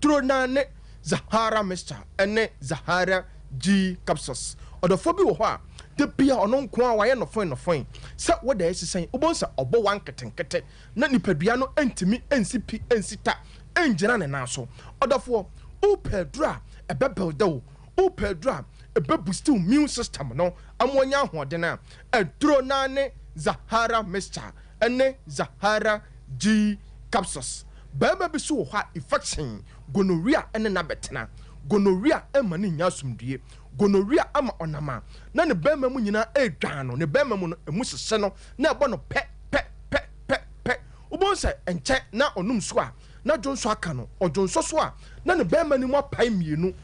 Tronane Zahara Mr. Ene Zahara G capsules or the phobia wa the beer or non qua why no fine so what there is saying ubonsa obo wan kete na nipaduano entimi ncp ncita enjira ne naso odafo upedra ebebeldo upedra boost immune system no amonya hoden na Tronane Zahara Mr. Ene Zahara G capsules baba bi so ha infection gonorrhea ene na betena gonorrhea ema ni nya sumdue gonorrhea ama onama na ne bema mu nyina edwan no ne bema mu no emu sese no na ebo no pe ubonsa enche na onum so a na jonso aka no ojonso so a na ne bema ni mu apai mienu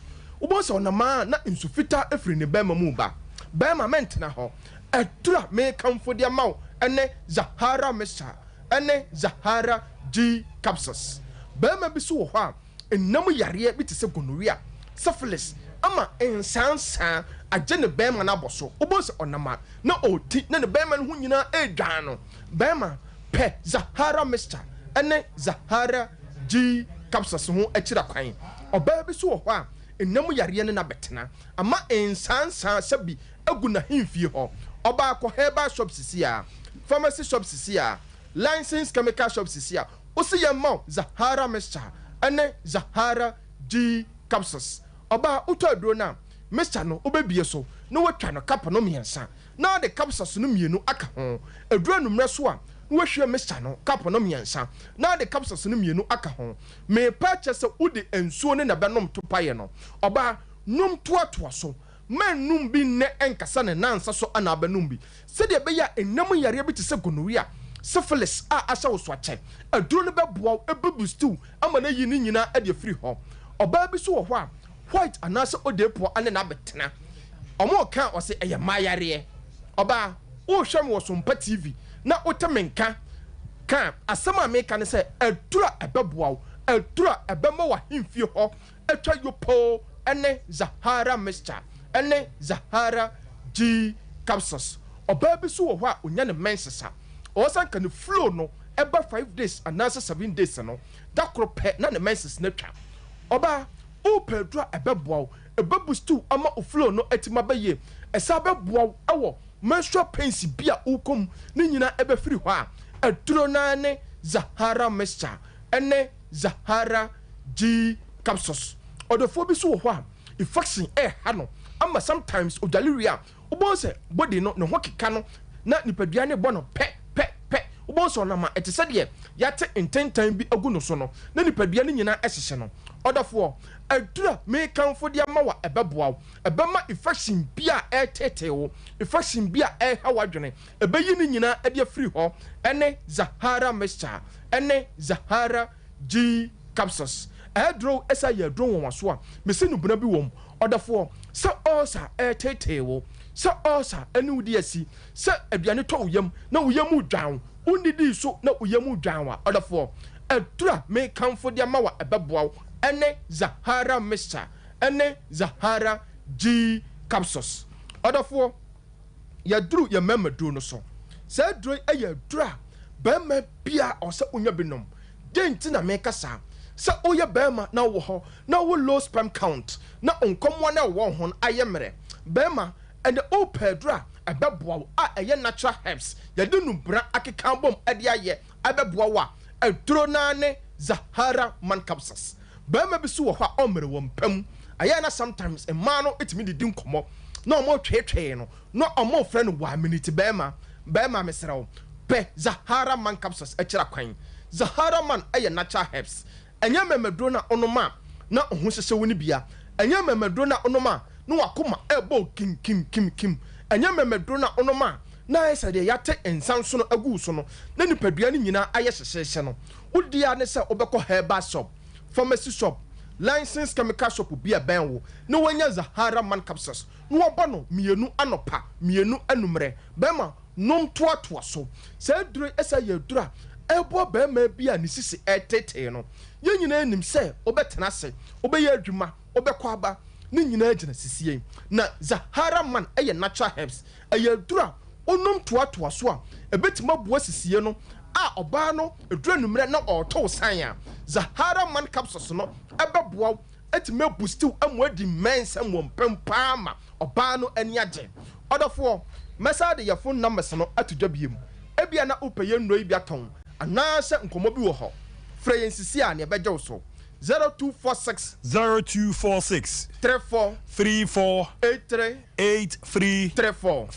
ubonsa onama na insufita efri ne bema mu ba bema mentena ho etura me kamfo dia mawo ene Zahara Mr. Ene Zahara G capsules bema bi so ho a enam yare bi te se gonorrhea syphilis ama ensansa agene bema na boso ubonse onama na oti na ne bema no nyina edwan no bema pe Zahara Mr. Ene Zahara G capsules ho akira kwan oba bi so ho a enam yare ne na betena ama ensansa sabi aguna himfie ho oba ko herbal shop sisia pharmacy shop sisia licensed chemical shop sisia osi yamma Zahara Mr. Ene Zahara G capsules oba uto aduro na Mr. no obebie so no watwa no kapa no miensa na the capsules no mienu aka ho aduro no mre so a no wahwe Mr. no kapa no miensa na the capsules no mienu aka ho me purchase udi ensuo ne na benom to paye no oba num toatoa so manum bi ne enkasa ne nansa so ana benum bi se de be ya enam yare bi te se gonorrhea syphilis a asa wo so ache aduro no beboa ebebustu ama na yi ni nyina e de free ho oba bi so wo ho a white anase odepo ane na betena omo kan o se eye mayare oba wo hwem wo Sompa TV na otemenka kan asama meka ne se adura ebeboa adura ebema wa himfie ho atwa yopo ene Zahara Mr. Ene Zahara G capsules oba bi so wo ho a onya ne mensesa osan kan flow no eba 5 days anase 7 days no da krope na ne menses na twa oba o pedra ebeboa ebebustu ama o flow no atima baye esa beboa awo menstrual pains bia ukom ni nyina ebe firi ho a Tronane Zahara Mr. Ene Zahara G capsules odofo bi so wo ho a infection hano ama sometimes odaleria ubonse body no ne ho keka no na nipadua ne bono pe ubonso na ma etese de yate intentan bi agu no so no na nipadua ne nyina ehhye no odafo adura me kanfo de ma wa ebeboa ebema infection bia etetewo infection bia hawadwene ebeyi ne nyina ade free ho ene Zahara Mr. Ene Zahara G capsules edro esa ye dro won waso a mesi no buna bi wom odafo se osa etetewo se osa ene udi asi se aduane to uyam na uyam dwan unidi so na uyam dwan wa odafo adura me kanfo de ma wa ebeboa ene Zahara Mr. Ene Zahara G capsules odafo ya dru ya memadu no so se dru ya dra ba ma bia o se onya binom denti na me kasa se oya bema na wo ho na wo low sperm count na onkomwa na wo ho ayemre bema and the opedra abeboa a eye natural herbs ya de nubra akeka bom ade aye abeboa wa Tronane Zahara man capsules bema bi so wo ho a omre wo mpam aye na sometimes a man no etimi didi nkomo na omo twetwe no na omo frɛ no 1 minute bema mesrew pe Zahara man capsules akira kwan Zahara man aye natural herbs enya memedro na onoma na ohun sese woni bia enya memedro na onoma no wakoma ebo kim enya memedro na onoma na esa de yate ensanso no agu so no na nipadua ni nyina aye hyehyehye no wodia ne se obekọ herbal shop pharmacy shop licensed chemical shop bia benwo na wanya Zahara man capsules no oba no mienu anopa mienu anumre bema nom toatoa so se dure esa ye dura ebo bema bia ni sisi etete no ye nyina anim se obetena se obeye adwuma obekọ aba ni nyina agina sisie na Zahara man eye natural herbs eye dura onom toatoa so a ebetima boa sisie no oba no edura numre na oto san a Zahara man capsules no ebeboa etime boostiw amwadi mensa mwompem paama oba no ani age odofo mesa de your phone numbers no atodwa biem ebia na upeye nnoi bia ton anase nkomo bi wo ho frɛ yensisi a ne ebegye so 0246 34 83 34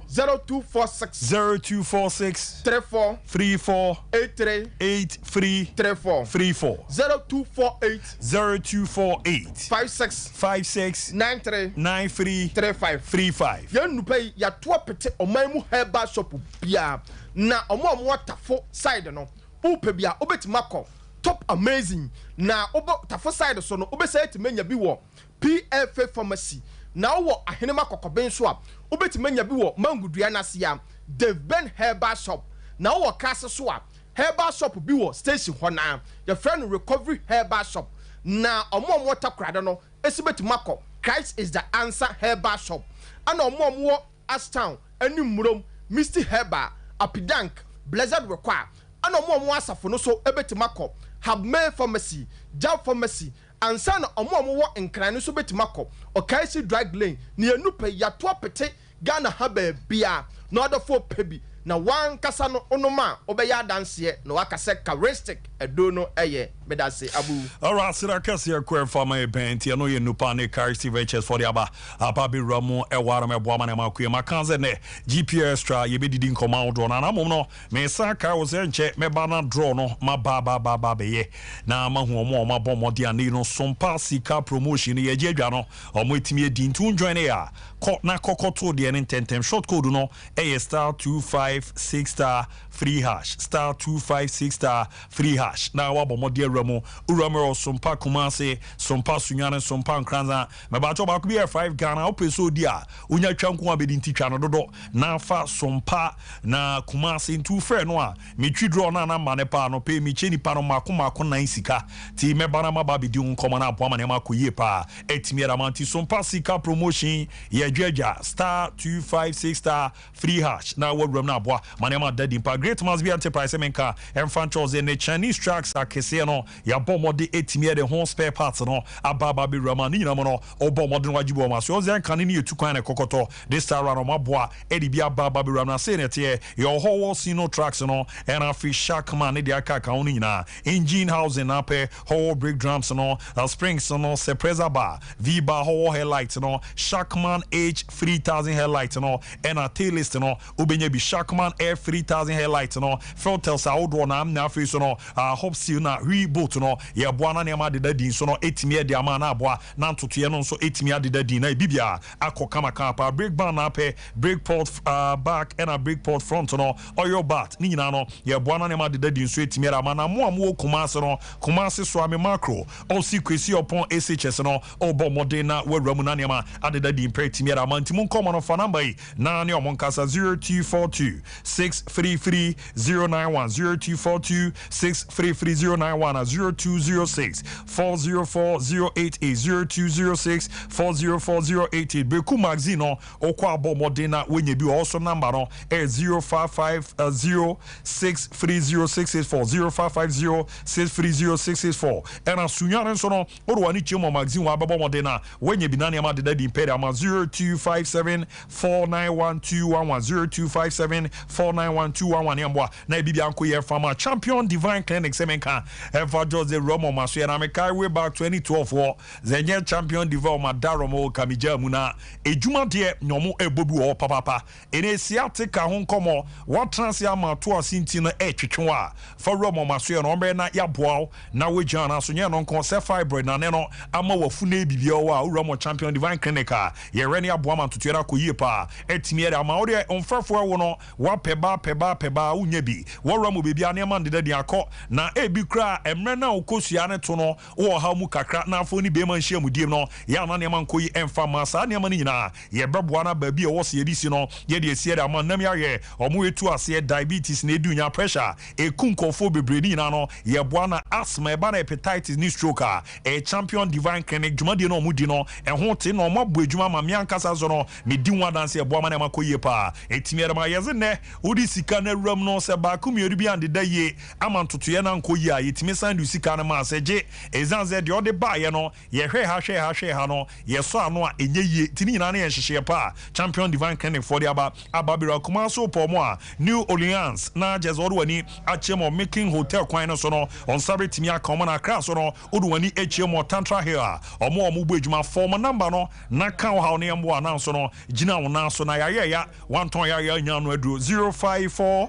0246 34 83 34 0248 56 93 35 yan nupai ya to pete oman herbal shop bia na omo watafo side no upe bia obetima kɔ top amazing na obo tafo side so no obesa etimenya bi wo PFA pharmacy na wo ahenema kokoben so a obetimenya bi wo mangudua na sia the Ben Herbal Shop na wo kase so a Herbal Shop bi wo station ho na your friend Recovery Herbal Shop na omo takrade no esibetima kɔ Christ is the answer Herbal Shop ana omo Astown animurom Misty Herbal Apidank Blessed Require ana omo asafo no so ebetima kɔ Have May Pharmacy, Jab Pharmacy, and son of Momo and Cran so betimako, or Kaisi Drag Lane, near Nupe Yatua Pete, Ghana Habe Bia, no other for Pebi. Now one Casano Onoma, Obeya dance here, no Akasek Karistic, a dono aye, Bedase Abu. All right, so I can see a queer for my band, you know, you Nupane, Karistic Ventures for the Abba, Ababi Ramo, Ewarame, Woman, and Makia, Makanzene, GPS tra, you be didn't come out on an amono, me Saka was in check, me banana draw no, my baba be na mahuomo, my bombardier, no Sompa Sika promotion, ye Jano, or Mwitimi Din to join air, caught na cocoto, the intentem short code no, a star 25. 6 star free hash star 256 star free hash na wa bomo de ramo uramero Sompa Kumase Sompa Sunyane Sompa Nkranza me ba cho ba ku be 5 Ghana opeso di a unya twanko abedi ntitwa no dodo na fa Sompa na Kumase ntu frɛ no a me twidro na mane pa no pe mi cheni pa no mako nan sika ti me bana ma ba bedi unkomo na aboa mane ma koyie pa etimi ramanti Sompa sika promotion ye dwaja star 256 star free hash na wa ram na aboa mane ma dadi pa great must be enterprise menka emfanchos in the Chinese tracks akese no ya bomode etimi de home spare parts no ababa be ramani na mo no obomode no wajibo ma so zen kan ni etukwan na kokoto this time around maboa edi bia ababa be ramna say nete your whole sino tracks no and afi Shackman ne de aka ka oni na engine housing na pe whole brake drums no springs no surpressor bar V-bar whole headlights no Shackman H 3000 headlights no and a tail list no obenye bi Shackman Air 3000 headlights no filters outdoor na am na afi so no hope seal na reboot no ye boa na nema de dadin so no etimi de ama na aboa na ntoto ye no so etimi de dadin na bibia akokama pa brake bar na pe brake port back and a brake port front no oil bat ni nyina no ye boa na nema de dadin so etimi ama na mo am wo Kumase so ame macro o sequence upon SHS no obo modern na wawramu na nema ade dadin pre etimi ama ntimu nkomo no fa number yi na ne omonkasa 0242 633 091 0242 633 091 0206 404 088 0206 404 088 Beku magazine okwa abo modern na wenye bi also number no 0550 630 0550 630 and asunyane so no odo ani chemo magazine wa abo modern na wenye bi na nema de dadi impede ama 0257 491211 0257 491211 yamboa na bibi anko ye fama champion divine clinic semenka ever Jose Romo maso na me kai way back 2012 wo zenye champion divine madaromo kamija muna ejuma de nyomo ebobu o papa ene siatika ho nkomo what transia ma to asinti no etwetwe for Romo maso no mbe na yaboa na wejana so nye no nko se fibroid na ne no ama wafuna ebibia wo a Romo champion divine clinic a ye rene aboa ma totuera koyie pa etimi era ma ode onfrefo wo no wa peba unya bi wo Romo bebi anema ndeda di akọ na ebi kra emre na okosua ne to no wo ha mu kakra na afo ni be man hia mu diem no ya na nema nkoyi emfa ma sa nema ni nyina ye beboa na ba bi wo se yedi si no ye de esi era ma nam ya ye omo etu ase diabetes na edunya pressure ekunkofo bebre ni nyina no ye boa na asthma eba na hepatitis ni stroke a champion divine clinic dwumade no mu di no ho te no mo bo adwuma ma me ankasa so no me di nwa danse ye boa ma na makoyi pa etimi era ma ye ze na ne udi sika na ram no se ba ku mieru bi ande da ye ama ntotoye na nko yi a yetimi sandu sika na ma se je ezanze de ode ba ye no ye hwe ha no ye so ano a enye ye tini nyina na ye hyehye pa champion divine clinic for the ababira kuma so pomo a New Orleans na jezoro wani achemo making hotel kwan no so no on sabre timi aka omo na akra so no odu wani achemo tantra here omo bu adwuma form number no na kan ha no yembo ananso no gina wona so na ya wanton ya nya no aduro 054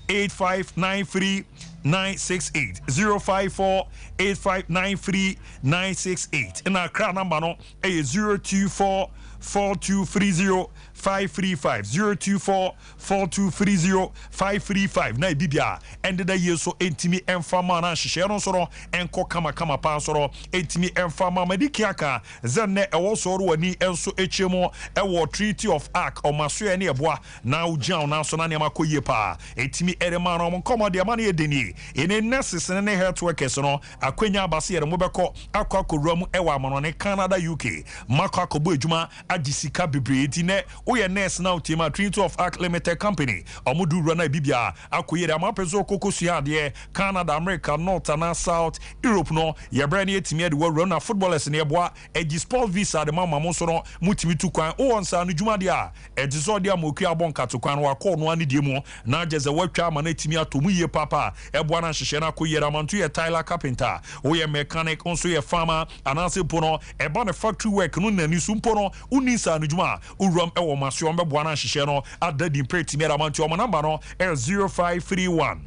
8593 968 054 8593 968 in our crowd number no 024 4230 535 024 4230 535 na bibia end the year so entimi enfama na hihye no so no enko kama pa so no entimi enfama medikiaka zenne ewo so ro wani enso echemo ewo treaty of arc o maso e ne eboa na ujian na so na ne makoyie pa entimi erema no nkomo de ma na edeni ene nurses ne health workers no akwanya abase yere mo beko akwa koruam ewa amono ne Canada UK makwa kobo ejuma agisika bebre ti ne oye nurse now team Trinity of Arc Limited Company omudu rana bibia akoyere amapezo kokosua de Canada America North and South Europe no ye brand etimi de run footballers ne eboa egi sport visa de mama mo so no mutimi tu kwan o onsa no dwuma de a ejiso de amoku abonka to kwan wa ko no ani de mu na jeze watwa ama na etimi atomu ye papa eboa na hihye na koyere amantu ye Tyler Carpenter oye mechanic onso ye farmer anase pono eba ne factory work no nani sumpo no unisa no dwuma uram ewo maso mbeboa na hihye no adadi pretimi amantu o number no 0531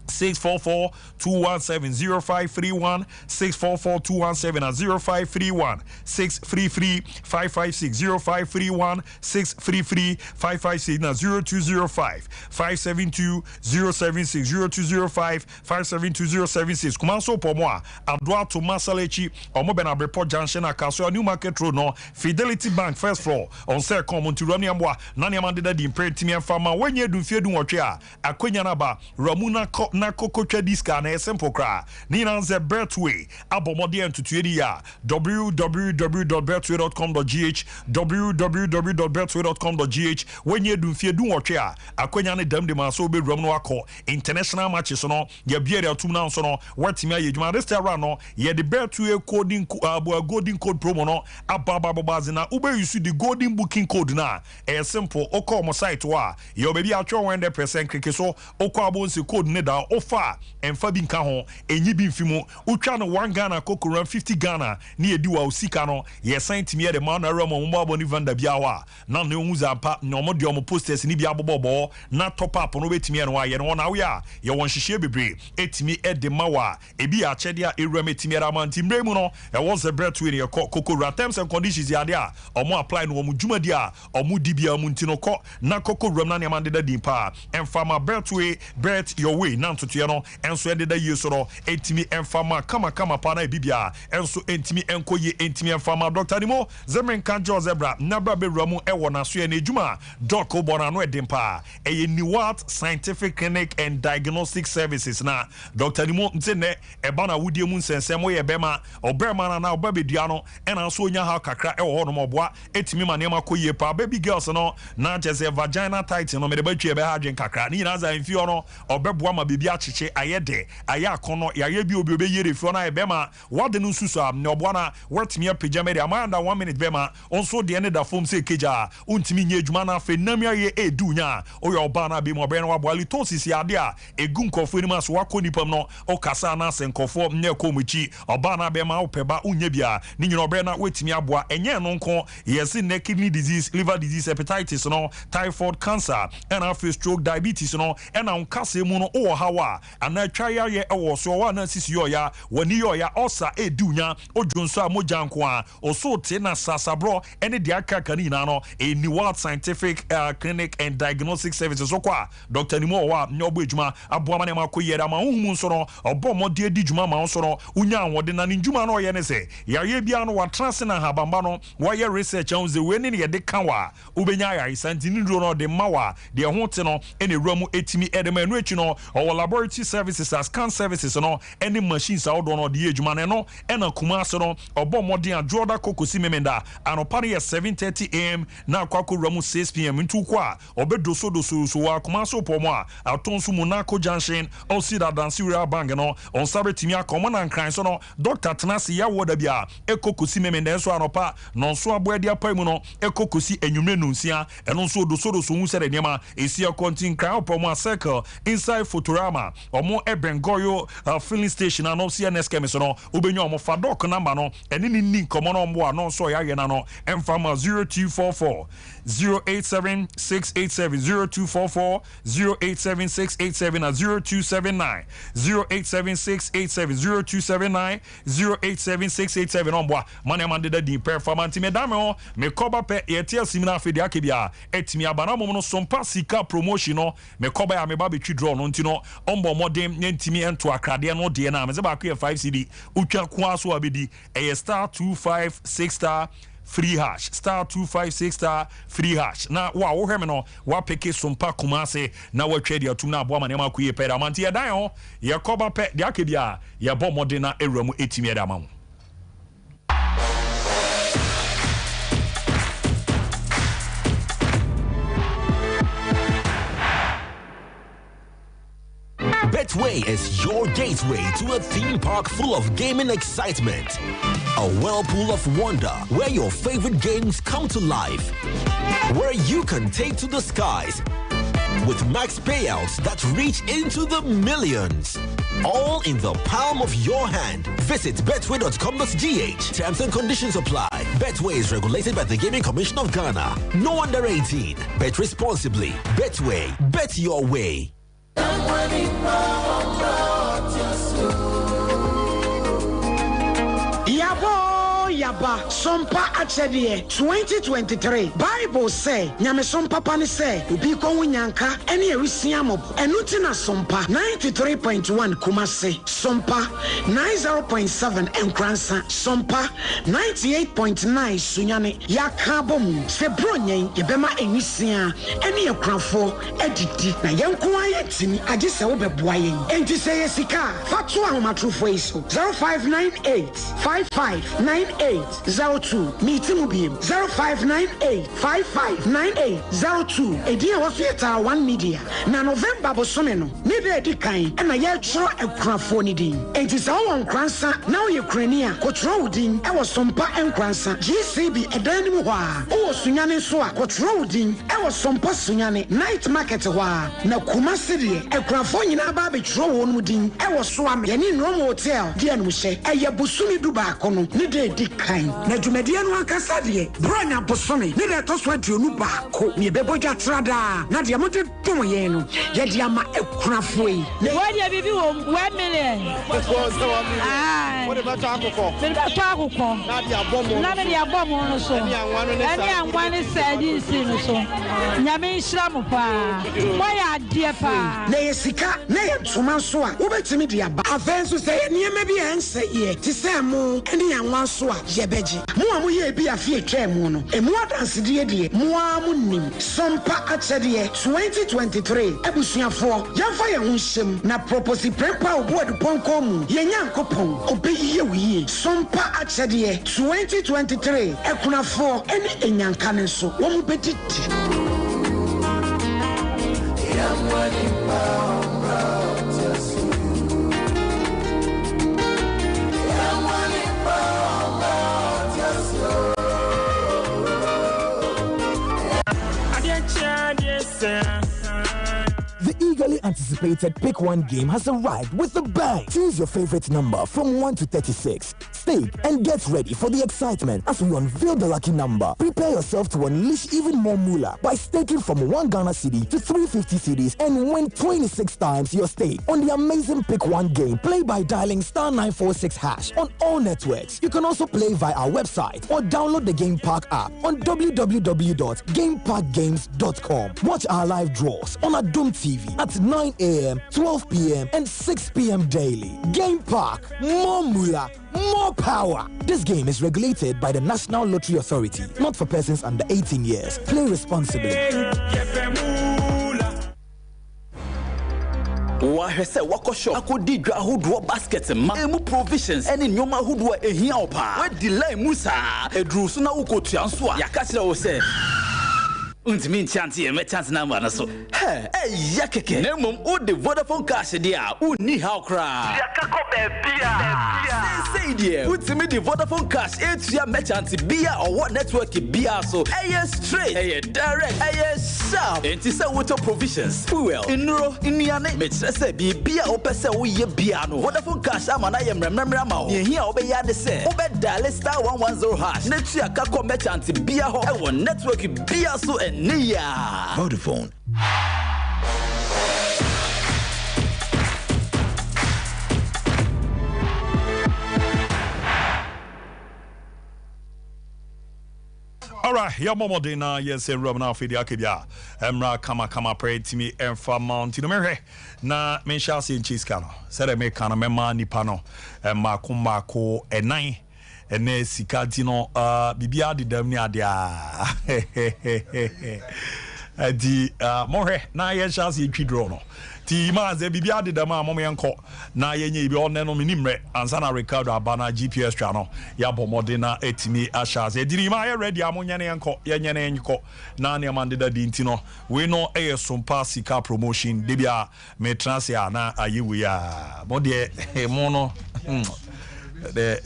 644 217 0531 644 217 and 0531 633 556 0531 633 556 na 0205 572 076 0205 572 076 kuma so pomo a adwa to masalechi omo bena report junction akaso New Market Road no Fidelity Bank first floor on say come to run yamwa na nyama de di impretimi afama wenye dumfie du nwotwe a akwanya na ba ramuna na kokotwa diska na simple kra ni na ze Betway abomode entutuedi ya www.betway.com.gh www.betway.com.gh wenye dumfie du nwotwe a akwanya ne dam de ma so be ram no akọ international matches no ya biere atum na so no watimi ayedwuma restaurant no ye the Betway coding golden code promo no abababazi na ube use the golden booking code na simple okọ mo site wa ye obebi atwo 100% keke so okọ abonsi code ne da ofa emfa bi nka ho enyi bi mfimu utwa no 1 Ghana kokoro 50 Ghana ni edi wa osika no ye sent me de ma na ramo mo aboni vanda biawa na ne onhuza pa na omo de omo posters ni bia bobobo na top up no betimi no aye no na wo ya ye won hihye bebre etimi ede mawa ebi a chede a ewura metimi ra manti mremu no e won se Betway ne kokoro terms and conditions ya de a omo apply no omo dwuma di a omo di bia mu ntino ko na kokoro na ne mande da din pa emfa ma Betway bet your way na ntoto no enso ede da yeso no etimi emfama kama pa na bibia enso entimi enkoye entimi emfama Dr. Nimo Zemen Kanjo Zebra nabra bewramu ewo na so na ejuma doc obona no edempa eye Niwat Scientific Clinic and Diagnostic Services na Dr. Nimo ntene eba na wudie mu nsensem ye bema oberma na obabedua no ena so onya ha kakra ewo ho no moboa etimi manema koye pa baby girls no na jeze vagina tight no me de batwe be ha dwen kakra ni na za mfio no obeboa ma bebi acheche ayede ayakono yaye bi obi obeyere fio na ebema wade no nsusu am ne oboa na watimi apejame de amanda 1 minute bema onso de ne da fom se keja untimi nye adwuma na fe namia ye edunya oyo oba na be mo be na waboali tosis ya de a egunkofo ni maso wakoni pam no okasa na senkofo nye komuchi oba na be ma opeba unye bia ni nyina obe na wetimi aboa enye no nko yesi ne kidney disease liver disease hepatitis no typhoid cancer and after stroke diabetes no and unkase mu no o hawa ana twaya ye ewo so wa na sisi yo ya wani yo ya osa edunya odwonso a moja nko a oso te na sasabro ene de aka kanina no Niwat Scientific Clinic and Diagnostic Services so kwa Dr. Nimo wa nyobo ejuma aboa mane makoyere ma humu nso no obomode edi djuma ma nso no unya anwode na njuma no ye ne se yaye bia no watrase na habamba no wa ye research on ze we ne ye de kanwa ubenya ya isanti ni ro no de mawa de ho te no ene ramu etimi edema enu echi no laboratory services as scan services no any machines out on the age man no ena kumase no obo modern adroda kokosi memenda anopare 7:30 am na kwako ramu 6 pm ntu kwa obedoso so wa kumase opomo a atonso Monaco Junction o si da dansira bang no on sabe timi akomo na nkran so no Dr. Tenasi ya woda bia ekokosi memenda so anopa no so aboadi apamu no ekokosi enwumre no nsia eno so do hu sere niema esia kontin kran opomo a circle inside Futurama omo Ebengoyo filling station and also NSK so no ubenyo omo fadok number no eni ni komo no mbo no so ya na no emfama 0244 087687 0244 087687 and 0279 087687 0279 087687 ombo mane mande da di performance medame me koba pe etia simina afedi akebia etimi abana mo no Sompa sika promotion no me koba ya me ba betwi draw no ntino ombo modem nyentimi ento akrade no de na me ze ba kwa 5 cd utwa kwa so abedi star 256 star free hash star 256 star free hash na wa wo hweme no wa peke Sompa kumase na wa twedi atum na abo amane makuye peda manti ya dan ho ye koba pe de akebia ye bo modem na ewramu etimi da mamu. Betway is your gateway to a theme park full of gaming excitement. A whirlpool of wonder where your favorite games come to life. Where you can take to the skies with max payouts that reach into the millions. All in the palm of your hand. Visit betway.com.gh. Terms and conditions apply. Betway is regulated by the Gaming Commission of Ghana. No under 18. Bet responsibly. Betway. Bet your way. Yaba Sompa Achedie 2023 Bible say Nyame Sompa pani say ubi ko nyanka ene ewisia mob enuti na Sompa 93.1 Kumase Sompa 90.7 Enkransa Sompa 98.9 Sunyane yakabom se bronyen yebema enisia ene ekranfo edidi na yenko ayetini age se wo beboa yen enti se yesika fatu ahomatrofo iso 0598 559802 meeting biem 0598559802 edia wafeta 1 media na November bosome no ne de edikan na ye chro ekrafo ni din enti sa won kransa na wo yekrania kotro udin e wo Sompa enkransa GCB edan mu hwa wo sunyane so a kotro udin e wo Sompa sunyane night market hwa na Kumase de ekrafo nyina ba be chro wo no din e wo so am ye ni Rome hotel de no hye e ye bosumi du ba kono ne de edikan na dwumadie no akasa de bronya bosome ne de to so aduonu ba ko ne bebodwa trada na de mo de tom ye no ye de ama ekrafo yi ne wadi bibi wo 1 million ah what about akoko me ba to akoko na de abomo na me de abomo no so ani anwane sadi si no so nyame nhira mo pa boy ade pa na yesika na ye tuma so a wo betimi de aba afenso se niema bi ense ye ti se mo ene anwa so a ye beji mo amu ye bi afie twem no emu adanse de de mo amu nim Sompa Achedie 2023 abusuafo yamfa ye ho hyem na propose prepa obodu ponko mu ye nyankopon obeyiye wiye Sompa Achedie 2023 ekunafo ene enyanka ne so wo mu bedidi The eagerly anticipated Pick One game has arrived with a bang. Choose your favorite number from 1 to 36. Stake and get ready for the excitement as we unveil the lucky number. Prepare yourself to unleash even more moolah by staking from 1 Ghana cedi to 350 cedis and win 26 times your stake on the amazing Pick One game. Play by dialing *946# on all networks. You can also play via our website or download the Game Park app on www.gameparkgames.com. Watch our live draws on Adum TV at 9 a.m., 12 p.m. and 6 p.m. daily. Game Park, more moolah, more power. This game is regulated by the National Lottery Authority, not for persons under 18 years. Play responsibly. Wahese wako shop akodi dwa hodo basket ma emu provisions ene nyoma hodo ehia opa we delay musa edru so na ukotua nso a yaka kire wo se untimi nchante ye mechance number na so ya keke na mom o de Vodafone cash dia uni how cry yaka ko bia say dia untimi de Vodafone cash etua mechante bia or network bia so straight direct sharp enti say water provisions fuel inro iniane metrese bia opese wo ye bia no Vodafone cash ama na ye mremremra ma o ye hia obeya de se obeda star 110 hash netua ka ko mechante bia ho e wo network bia so Nia Vodafone. All right, your momo dina yes room na fidi akibia. Emra kama pray to me and for mountain mere na men shall see in cheese cano. Said me kana mema nipa no emma kumako enai ene sikati no bibia de dam ni adia. Di more na ye shall see twidro no. Ti ma ze bibia de dam amom yenko na yenye bi onne no minimre ansa na Ricardo abana GPS tra no ya bomode na etimi asha ze diri ma ye ready amonya ne yenko yenye ne yenko na ne amande da dinti no we no Sompa sika promotion debia me transia na ayewu ya mode mo no de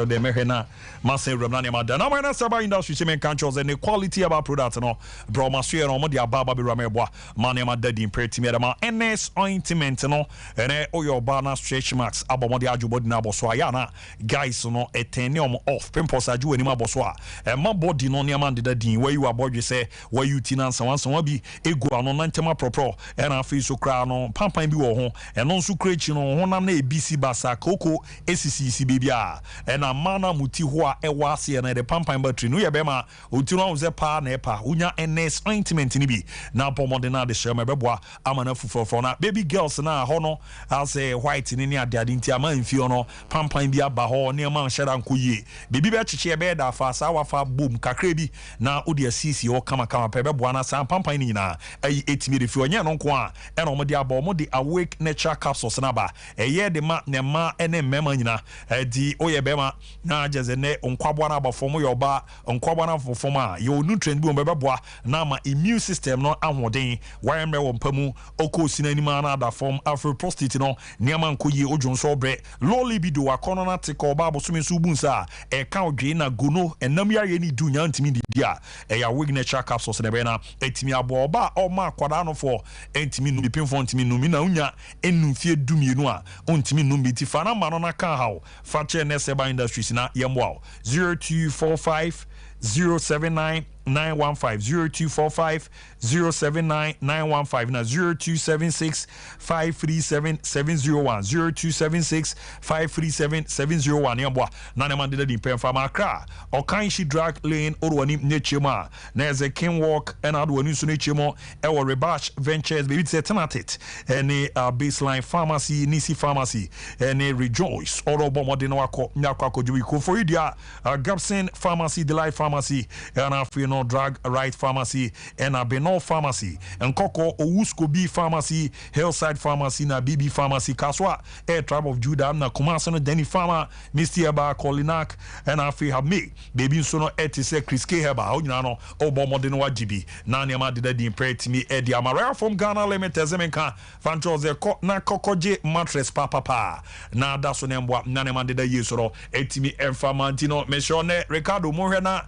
de mehena Master Ramani Madana, my Saba industry, cement controls and the quality of our products. No, Broma Sue and Omodia Baba Rameboa, Manema Daddy, Pretty Medama, NS ointment, no, and your banner stretch marks, Abamodia Jubodina Boswayana, guys, no, a tenium off, Pimpos Aju and Maboswa, and my body no near Mandi Daddy, where you are board, you say, where you tinan someone be a go on Nantema Propro, and I feel so crown on Pampa and Buo, and also create, you know, Honame BC Basa, Coco, SCC Bibia, and a mana Mutihua. Ewasi and the Pampine battery. No, Yabema, Utuna was a pa nepa, Unya NS ointment in be. Now, Pomodena, the Sherma Beboa, Amana Fufona, baby girls na hono, I'll say white in India, Dadintiama in Fiono, Pampine Bia Baho, near Man Shadan Kuye, baby Betchy bed, fast our far boom, Kakrebi, now Udia Sisi or Kama Pebebuana, San Pampinina, a 8 minute for Yanon Kwa, and Omodia Bomodi awake nature capsules naba, a year the mat Nema and a Memana, the Oyabema, na just a ne unkwabwana ba fomo yoba unkwabwana for forma your nutrient bu mbebeboa na ma immune system no ahoden wayemre wo mpamu oko sinanima na da form afro prostate no niama nkoyi ojonso bre low libido akono na tiko ba bosumi su bunsa e ka odwe na gono enam yaye ni dunya ntimi dia e ya wignature capsules ne be na etimi abo oba o ma kwada no for entimi no bipinfo ntimi no mi na unya enumfie dumienu a ontimi no biti fa na ma no na kan hawo fa che ne seba industries na yemwa 0245 079 915 0245 079 915 na 0276 537 701 0276 537 701 yambwa na man de di pen fama kra o kan shi drag lane orwani nechema na eze king walk and adwani so nechemo e wo rebash ventures baby say tenatit any baseline pharmacy nisi pharmacy any rejoice orobo modern wako nyakwa kojubi ko for idia Gabson pharmacy delight pharmacy and afino drug right pharmacy and Beno pharmacy and Koko Owusko pharmacy Hillside pharmacy na BB pharmacy Kaswa Air Tribe of Judah na Kumasano Denny Pharma Misty Eba Kolinak and afi have me baby sono etise Chris K Heba onyano obo modern wajibi na niama dida di impre me edi amara from Ghana Limited zemenka fanchoze na kokoje mattress papa na daso nembwa na niama dida yesoro etimi enfamantino mesione Ricardo Mohena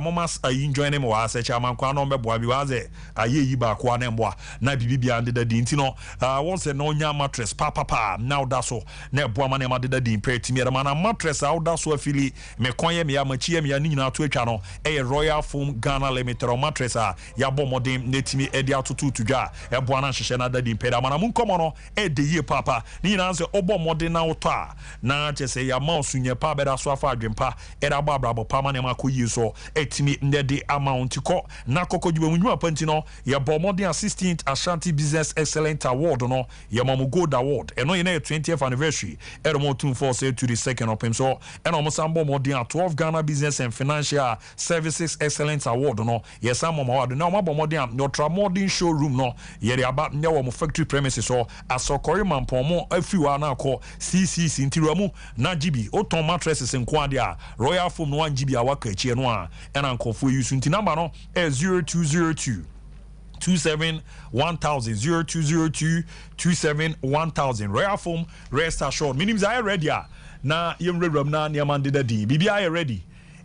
momas enjoy him was a chairman kwano meboa bi waze aye yi ba kwa nembwa na bibibia dida di ntino once no nya mattress papa now daso na eboa ma niama dida di impre timi mana mattress out daso afili me konye me ya machie me ya ni nyina to atwa no Royal Foam Ghana Limited mattress ya bomodem netimi edi atutu tudwa eboa na hyehyɛ na dadi impre mana mun komo no de ye papa ni nyina se obomodem na oto na chese ya mouse nye pa beda so afa adwempa era babrabo pa ma ne makoyi so so etimi ndede amount ko na kokko djuma munwa panti no ye bomodin 16th Ashanti Business Excellence Award no ye mamu Gold Award eno ye na 20th anniversary eromo 24 to the second of him so eno mo sambo modin 12 Ghana Business and Financial Services Excellence Award no ye sammo award na mo bomodin no tramodin showroom no ye de aba ne wo mo factory premises so asokori mampomo afiwa na ko CCC intiramu na GB oton mattresses nko ade a Royal Foam no 1 GB awaka echi no a ena nkofo use nti number no 0202 27 1000 0202 27 1000 Royal Foam rest assured minims are ready na yemrewram na niamande dadi bibia are ready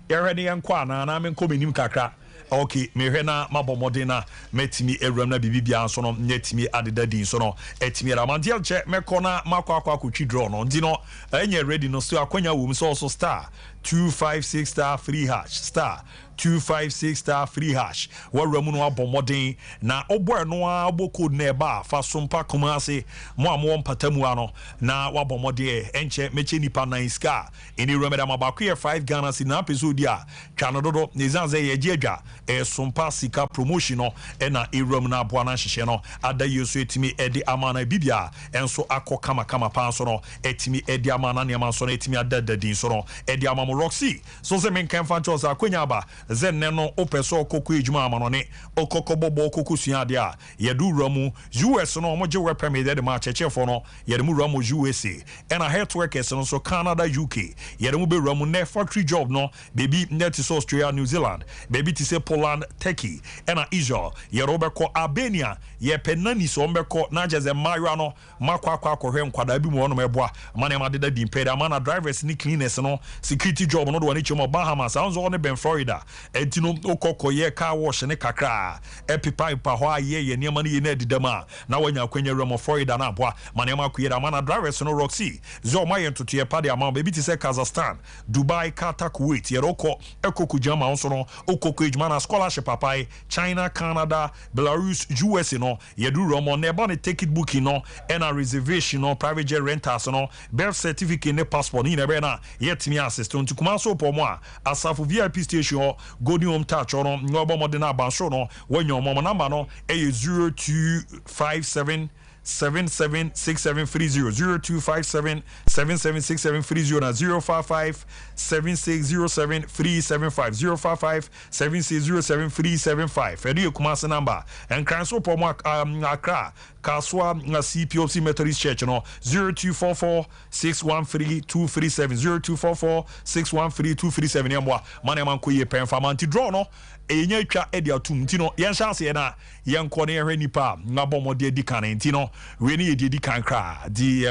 ready yankwa na men ko menim kakra okay mehwe na mabomode na metimi ewram na bibia so no netimi adedadi so no etimi ramandiel che mekona makwa akotwi draw no ndi no enye ready no so akwanya wom so star 256 star 3 hash star 256 star 3 hash warum no abomodin na obo no abo code na eba fa Sompa Kumase mo amwo mpatamu ano na wabomodin enche meche nipa 9 ska eni remeda mabako ye 5 Ghana si na episode a twanododo nizanze ye giedwa Sompa sika promotion no na erum na aboa na hihye no ada yeso etimi edi amana bibia enso akọ kama pan so no etimi edi amana ne man so no etimi adadadin so no edi amamo Roxy so se men kan fan chos akwanya ba zenne no opeso okoko ejuma amano ne okoko bobo okoko suade a yedu ramu US no mo je wepe me de ma chechefo no yedemu ramu USA and health workers no so Canada UK yedemu be ramu ne factory job no baby net so Australia New Zealand baby ti say Poland Turkey and Israel yerobe ko Albania ye penani so mbeko na jeze marwa no makwa akọhwe nkwada bi mu no meboa mane ma deda dimpeda mana drivers ni cleaners no security job no do ani chemo Bahamas anzo on ben Florida entino okoko ye car wash ne kakra epipa ho aye ye niam ne ye na didama na wanya kwanya remo Florida na aboa mane ma kuyeda mana drivers no Roxy zo ma ye ntoto ye pade ama baby ti say Kazakhstan Dubai Qatar Kuwait ye roko ekoku jama onso no okoko ejuma na scholarship papai China Canada Belarus US no ye du romo ne ba ne ticket booking no and a reservation no private jet rentals no birth certificate ne passport ni na be na yet me assistant to kuma so pomo a asafo VIP station golden home touch no no bo modern abansho no when your mama number no 0257 776730 0257 776730 na 055 7607 375 055 7607 375 edu kumase number and cancel pomo akra kaswa na CPOC Methodist Church no 0244 613 237 0244 613 237 yamwa mane manko ye pen famanti draw no enya twa edi atum ntino yen chance na yen ko ne hwe nipa na bomode di kan ntino we ne yedi di kan kra di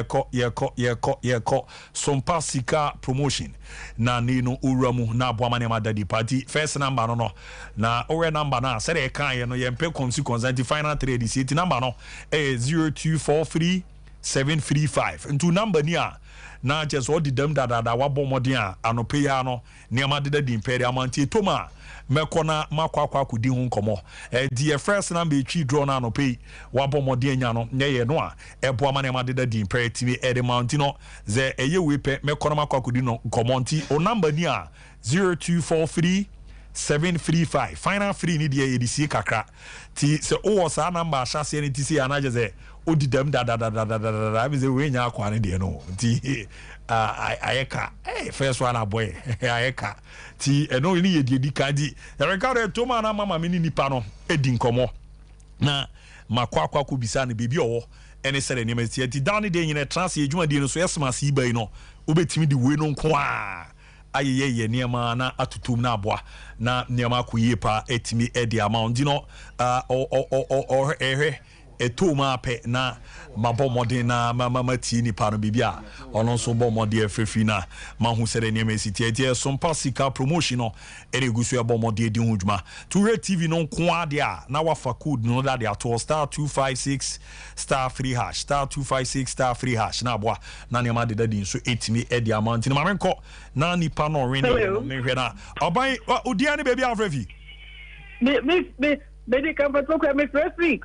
yeko Sompa sika promotion na nino uramu na aboama ma dadi party first number no na ore number na se de kan ye no yen pe consequence final trade city number no 0243 735 into number ni a na just all the dem da wabomodin a anope ya no niam de di imperial manti toma mekona makwa kudi hu nkomo the first number twi draw na no pay wabomode anya no ye no a ebo amane ma de di imperative e de mountino ze eye we pe mekona makwa kudi no nkomo nti o number ni a 0243 735 final free ni de edisi kakra ti se o was a number ahase ni ti se anaje ze odi dem da bi ze we nya akwa ne de no ti ayeka first one boy ayeka ti eno ni ye di kadi record to ma na mama me ni nipa no edi nkomo na makwa ku bisa ne bebi owo ene sere ne meti ti down de nyine trans ye dwuma di no so yesma si bai no obetimi di we no nko a ayeye niema na atutum na aboa na niema ku yepa etimi edi amount no etoma pe na mabomode na mama ti ni pa no bibia ono so bomode afrefi na mahu sere ne mesiti etie Sompa sika promotion no eregusu abomode di huduma to re TV no nko ade a na wafa code no da de ato star 256 star 3 hash star 256 star 3 hash na aboa na ne ma de dadi so etimi edi amount ni mamenko na ni pa no ren ne hwe na oban odia ne baby afrefi me come for me first week.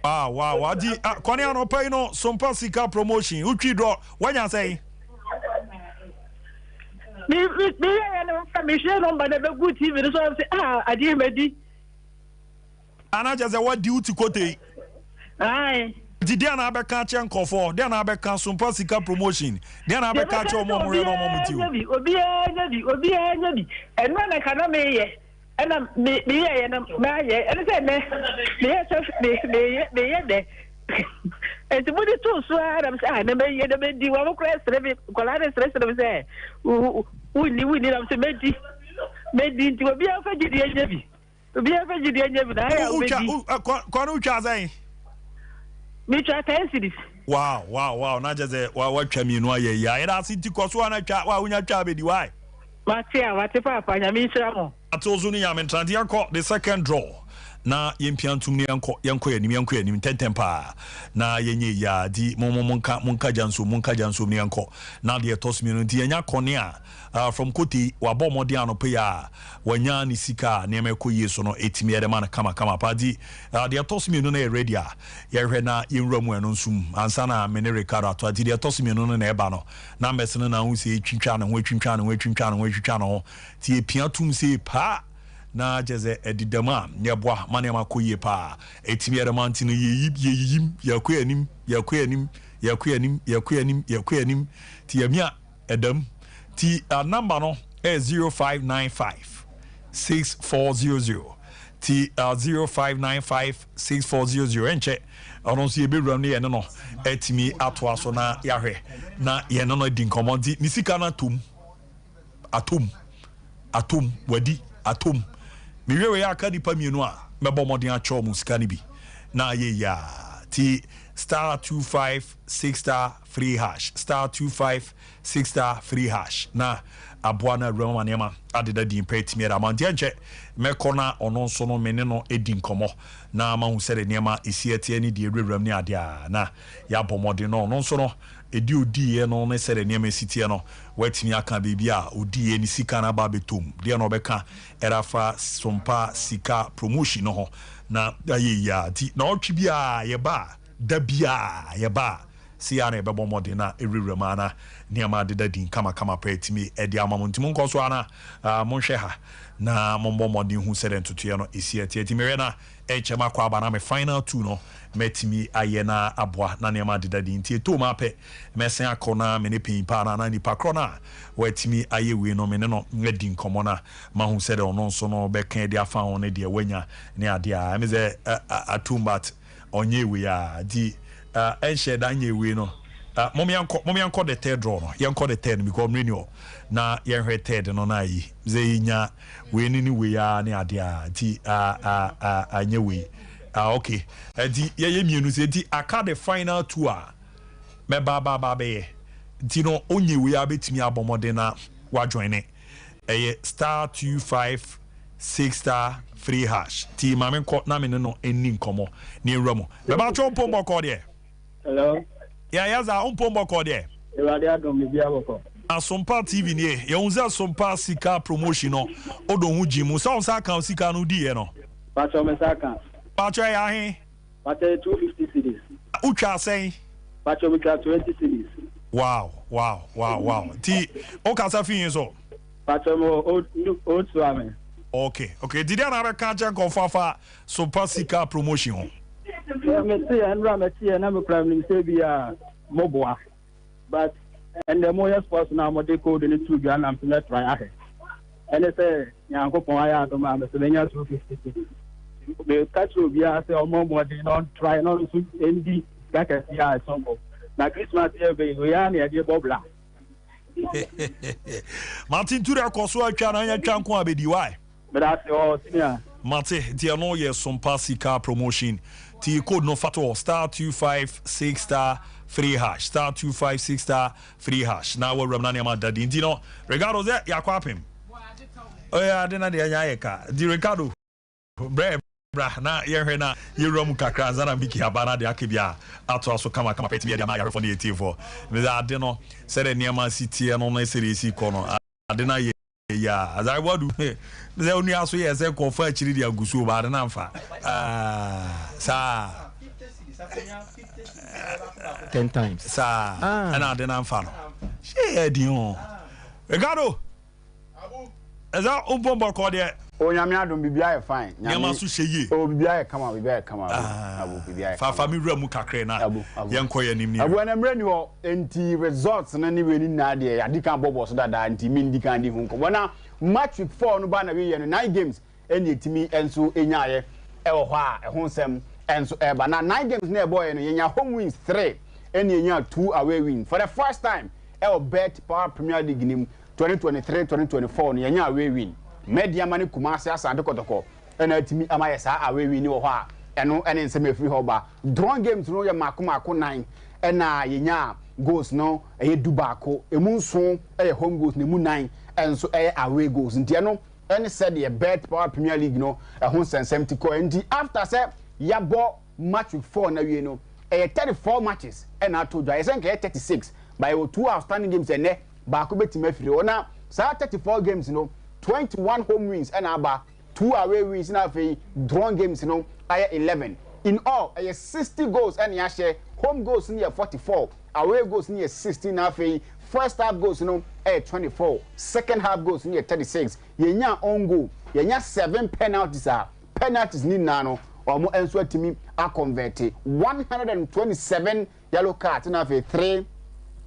Wow, wadi kwani anopa no Sompa sika promotion utwi do wanya say me share number the good TV so I say I didn't ready. Ana just what duty kote. Aye. Di dia na abeka che nkofo, dia na abeka Sompa sika promotion. Dia na abeka che omo mure no omo mutiu. Obi anya bi. Eno na kana me ye. Ena me ye na ma ye. Eno say me ye de. And to put it to so I'm saying, I may be one crest, Colada say, we need them to make it to be a vegetarian. To be a vegetarian, I Mitch cities. Wow. Not just a what champion, yeah. I don't see to cost one a chat while we are chatting. Why? Matia, what if I mean, I told Zuniam and Trantia caught the second draw. Na yempian tumni yanko yanim tentempa na yenye ya di monka janso ni yanko na de tos minunti yanya konea from koti wabo modi anope ya wanya ni sika na emeko yeso no etimi ede man kama padi de tos minu na ready a ye hwe na yenramu eno nsum ansa na mene Ricardo ato adi de tos minu no na eba no na mbese na hu se twintwa no ti epia tum se pa na jeze edidama nyeboa manema koye pa etimi eremanti no yeyim yakuanim ti yamia edam ti number no 0595 6400 ti 0595 enche ono si ebewram ne yene no etimi atoa so na yahwe na yene no di nkomodi ni sika na atom wadi atom miwe ya aka nipa mienu a mebo modern acho mu sika ni bi na ye ya ti star 256 star free hash star 256 star free hash na aboa na roma nema adeda di impet mi era manti enche mekona ono nso no mene no edi nkomo na ma hu sere nema esiete ani di ewuram ni ade a na ya bomode no ono nso no edi odi ye no ne sere nema sitie no watimi aka bebi a odi ye ni sika na ba betom de no beka erafa Sompa sika promotion no ho na aye ya di na otwi bia ye ba da bia ye ba si ya na ebebo mode na ewuram ana niama de dadin kama pa etimi edi amamontimu nkoso ana monhwe ha na mombo mode hu sere ntotoye no esiete etimi we na echema kwa aba na me final two no metimi aye na aboa na niama de dadin tie to ma pe mesen akona me ne pimpa na nipa krona wetimi aye we no me ne no ngadi nkomo na ma hu sere ono nso no be kan de afa on ne de wanya ne ade a me ze atumbat onye we ya di enche danye we no mommy anko the third draw no yanko the third because renewal na yenhwe third no na yi ze nya we ni we ya ne ade a ti anye we okay di ye mienu se di aka the final two a me ba be ti no onye we ya betimi abomode na wa join it star 256 star free hash ti mame ko na me no eni nkomo ni nwramo me ba cho pombo ko de hello ya za pombo ko de ewade adom bi aboko Sompa TV ni ye unza Sompa sika promotion no odo hu jimu so sa kan sika no di ye no pacho me saka pacho ya he pacho 250 cedis ucha say pacho me 20 cedis wow ti o ka sa fin so pacho mo o suame okay did you na ka cha ko fafa Sompa sika promotion me see and me see na me problem say bia moboa but and the more sports now mo dey code ni two gan am to try ahe and say yankopon aya to ma me se nya 250 be catch obia say omo mo dey not try not so endi kaka ya sombo na Christmas here be we ya na dey bobla Martin Tura koso atwa na nya twa nko abedi why but that's all senior Mate dia no ye Sompa sika promotion ti code no fato star 256 star free hash star 256 star free hash na we ramna ne ma dadi ndi no Ricardo ze yakwa pem oya de na de anya yeka di Ricardo bra na ye hwe na ye ram kakra zana biki abana de akebia ato aso kama peti bia de ma yarefo ne etifo me za de no sere ne ma city no na sere si ko no ade na ye ya as I wadu ze onu aso ye se ko fa chiri dia gusu ba de na mfa sa 10 times sa ana de na mfa no she edi on Ricardo Is that open ball called there? Oh, Yamiadum Bibia fine. Yamasu Sheye. Oh, Bibia, come on, Abu Bibia. Family Mukakrena. Young Koya Nimi. When I'm ready, NT results and any winning Nadia, I can't bob so that anti Mindy Candy Hunko. When I match with 4 no banner and 9 games, any to me and so in Yaye, Elha, Honsem, and so ever. Now 9 games near boy and your home wins 3, and your 2 away win. For the first time, El Bet Power Premier League in 2023-2024, Yanya away win. Media money Kumasi Asante Kotoko, and ultimately Amayasa away win you ha, and no any semi free hoba. Drawn games no ya Makumako 9, and Yanya goes no a Dubako, a moon song, a home goes Nimu 9, and so away goes in Tiano, and said the Bet Power Premier League no a home and 70 coin. After said Yabo match with 4 now you know, 34 matches, and I told you I think 36 by 2 outstanding games and Baku Timefri. Ona, 34 games, you know, 21 home wins and about 2 away wins in a drawn games, you know, I 11. In all, 60 goals and Yashe, home goals near 44, away goals near 16 half first half goals, you know, 24, second half goals near 36. Yenya on goal, Yenya 7 penalties are penalties ni nano, or more answer to me are converted 127 yellow cards and 3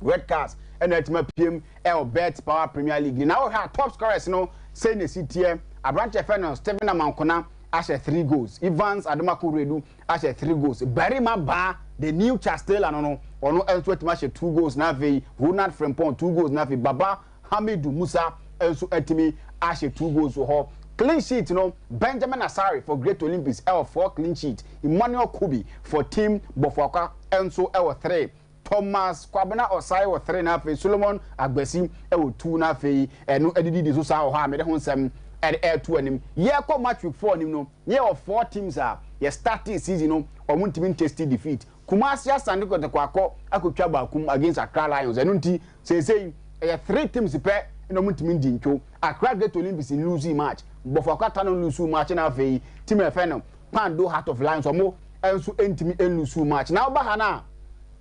red cards. And ultimate PM El Bet Power Premier League. Now her top scorers, you know, saying the CTM, a branch of finals, Stephen Amankona, Asher 3 goals. Evans Adamaku Redu, Asher 3 goals. Barima Ba, the new Chastel, I don't know, or no elsewhere to match 2 goals, Navi, Ronald Frempon, 2 goals, Navi, Baba, Hamidou Musa, also Etimi, Asher 2 goals to her. Clean sheet, you know, Benjamin Asari for Great Olympics, L4 clean sheet. Emmanuel Kubi for Team Bofoka, Enso L3. Thomas Kwabena Osai or 3 na fe Solomon Agbesi e wo 2 na fe no edidi so sa ho ha me de ho nsem e air 2 anim ye ko match week 4 anim no ye of 4 teams are ye starting season no omuntimi tasty defeat Kumasi Asante Kotoko akotwa bakum against Accra Lions enu nti say e 3 teams pe no omuntimi di ntwo Accra Great Olympics lose match Bofoka no lose match na fe team e fe no Pando Heart of Lions omo enso entimi lose match na oba ha na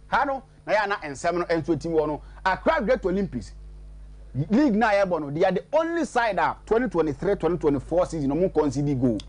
ha no na ya na ensem no enso team wo no Accra Great Olympics league na yebono they are the only side that 2023-2024 season no concede goal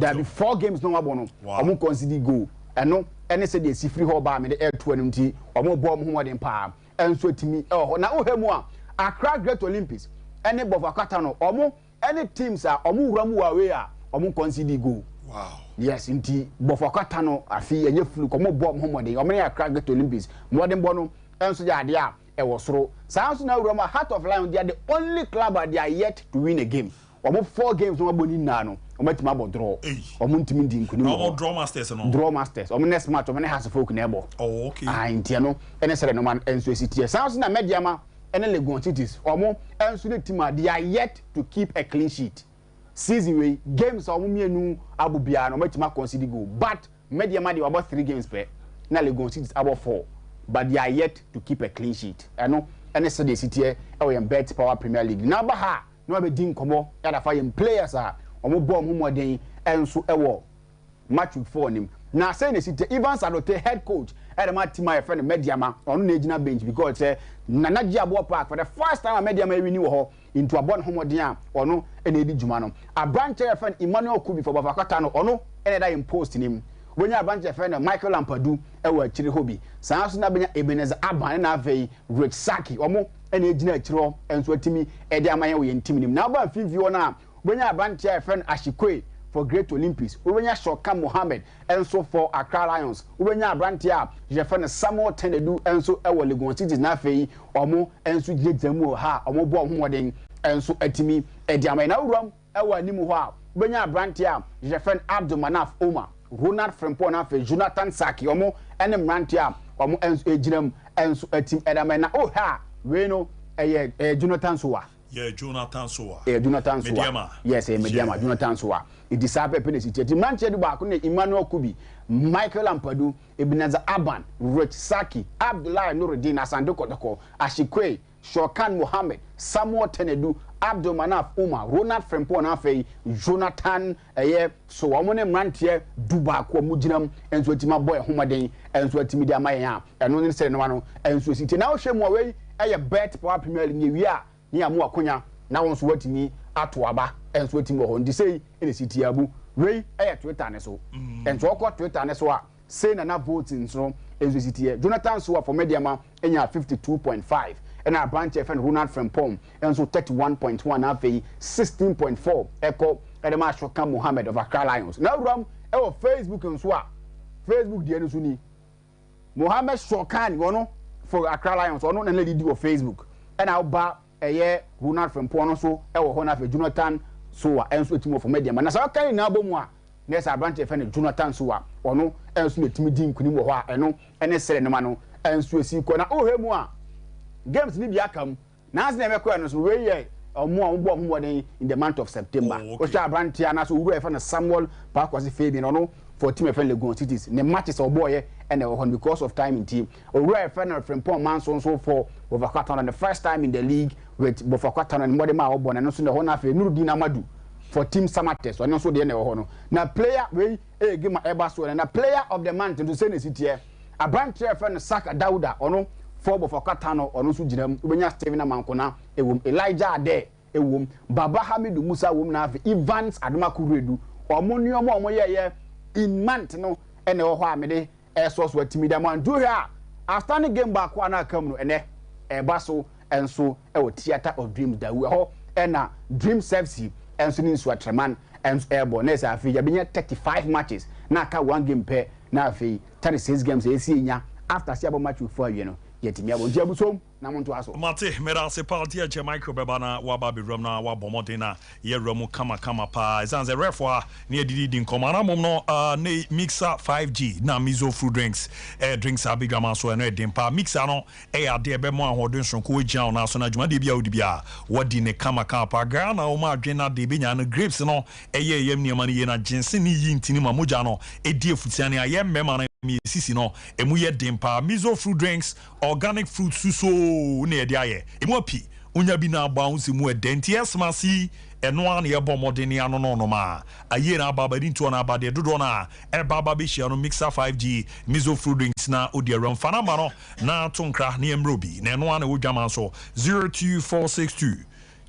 there be 4 games no wabono omo concede goal eno ene se dey free ho ba me the air 2 anim ti omo bo mo ho den pa enso timi na ohemu a Accra Great Olympics ene Bofakata no omo any teams a omo wuramu wa we a omo concede goal. Wow. Yes, indeed. Bofakata no afi enye flu komo bo mo den omo ya Accra Great Olympics mo den bo no enso ya de a e wo soro sanso na wuramu Heart of Lions they are the only club that they are yet to win a game. Omo 4 games no boni na no omo tima bo draw omo ntimi di nkunu omo draw masters no draw masters omo next match omo ne has folk na ebo oh okay intia no ene sere no man enso sitie sanso na mediama ene Legon Cities omo enso the team they are yet to keep a clean sheet season way games omo mienu abubia no omo tima concede goal but mediama they about 3 games per na Legon Cities about 4 but they are yet to keep a clean sheet eno ene sere the sitie e Bet Power Premier League na ba ha no be din komo ya da fa yem players a omo bom ho moden enso ewo match 4 nim na say na site Evans Adote head coach e da ma team a friend Mediama onu na ejina bench because Nanaji Abo Park for the first time Mediama win wo ho into abon ho moden a onu e na edi juma no a branch friend Emmanuel Kubi for Bafakata no onu e da impost nim wonya branch friend Michael Ampadu e wa chiri hobi sanso na benya Ebenezer Aban na avei Rich Saki omo ene ejina chiro enso atimi ede amaye wo yentim nim na ba fifi wona benya abante a friend Ashikwe for Great Olympics benya Shoka Mohammed enso for Accra Lions benya abante a je friend Samuel Tenedu enso e wo Legon Cities na afei omo enso gyezamu ha omo bo homoden enso atimi ede amaye na wuram e wo animu ho a benya abante a je friend Abdul Manaf Omar Ronald Frempon na afei Jonathan Saki omo ene mrante a omo enso ejinam enso atim ede amaye na o ha we no Jonathan Soa. Yeah, Jonathan Soa. Jonathan Soa. Mediama. Yes, Mediama, Jonathan Soa. It is a penalty. The man said about Emmanuel Kubi, Michael Ampadu, Ebenezer Aban, Rich Saki, Abdullah Nuruddin, Asante Kotoko, Ashikwe, Shokan Mohammed, Samuel Tenedu, Abdul Manaf Umar, Ronald Frempon Afe, Jonathan so amone mrantie duba ko mujinam enso tima boy homaden enso atimi dia maya eno ne se no ano enso siti na wo hwemu awe eye Bet Power Premier League wi a ni amu akonya na won so watimi ato aba enso watimi ho ndi sei ene siti abu wei Twitter ne so enso okọ Twitter ne so a say na voting so enso siti e Jonathan so for Mediama enya 52.5 and our branch FN Ronald Frempong enso 31.1 afei 16.4 eko edema Shoka Mohammed of Accra Lions na ram e Facebook enso a Facebook die enso ni Mohammed Shokan wono for Accra Lions ono na lead on Facebook and our ba Ronald Frempong no so e wo ho na afei Jonathan so a enso etimo for Mediama na sa kan na abomu a nessa branch FN Jonathan so a ono enso metimi di nkunim wo ho a eno ene sere no ma no enso esi ko na ohemu a games ni bia kam na as na emekọ no so we ye omo a mbo homoden in the month of September o sha branch na so uru FN Samuel Pakwasi Fabian ono for team FN Legon Cities ne matches oboye and because of time in team uru FN Frempong man so for Bofakatan and the first time in the league with Bofakatan and Modema obon and so the hona fe Nurudin Amadu for team Samates so so de na ho na player we game eba so na player of the month to say ne city a branch FN Saka Dauda ono for Bofakatan ono so ginam ubenya Steven Amankona ewom Elijah Ade ewom Baba Hamidu Musa wom na Evans Adomakuredu omonio mo ye in month no ene ho amede esos watimi da man do here after the game back one come no ene eba so enso e wo theater of dreams da we ho ena dream service enso ni nso atreman enso airborne na sa afi ya benya 35 matches na ka one game per na afi 36 games e si nya after see about match for you know yetimi abo ntia busom na monto aso mate mera se party a Jamaica bebana wa ba be na wa bomodena ye ramu kama pa zanze refwa na edidi din komana mom no na mixer 5G na mizo fruit drinks drinks abigama so na edin pa mixer no ade be mo ahoden sonko ogian na so na dwuma de bia odi bia wadi ne kama pa ga na o ma adwen na de benya no grapes no yem niam na ye na jinsi ni yintini ma moja no edi efutiane aye mmema na mi sisi no emu ye dempa mizo fruit drinks organic fruit suso na ye dia emu api unya bi na agba unsi mu edenti esmasi eno an ye bɔ modeni ano no ma aye na baba di nto na abade dodo na e baba be hia no mixer 5G mizo fruit drinks na odi aram fana ma no na tonkra na emrobi na eno an wodwaman so 02462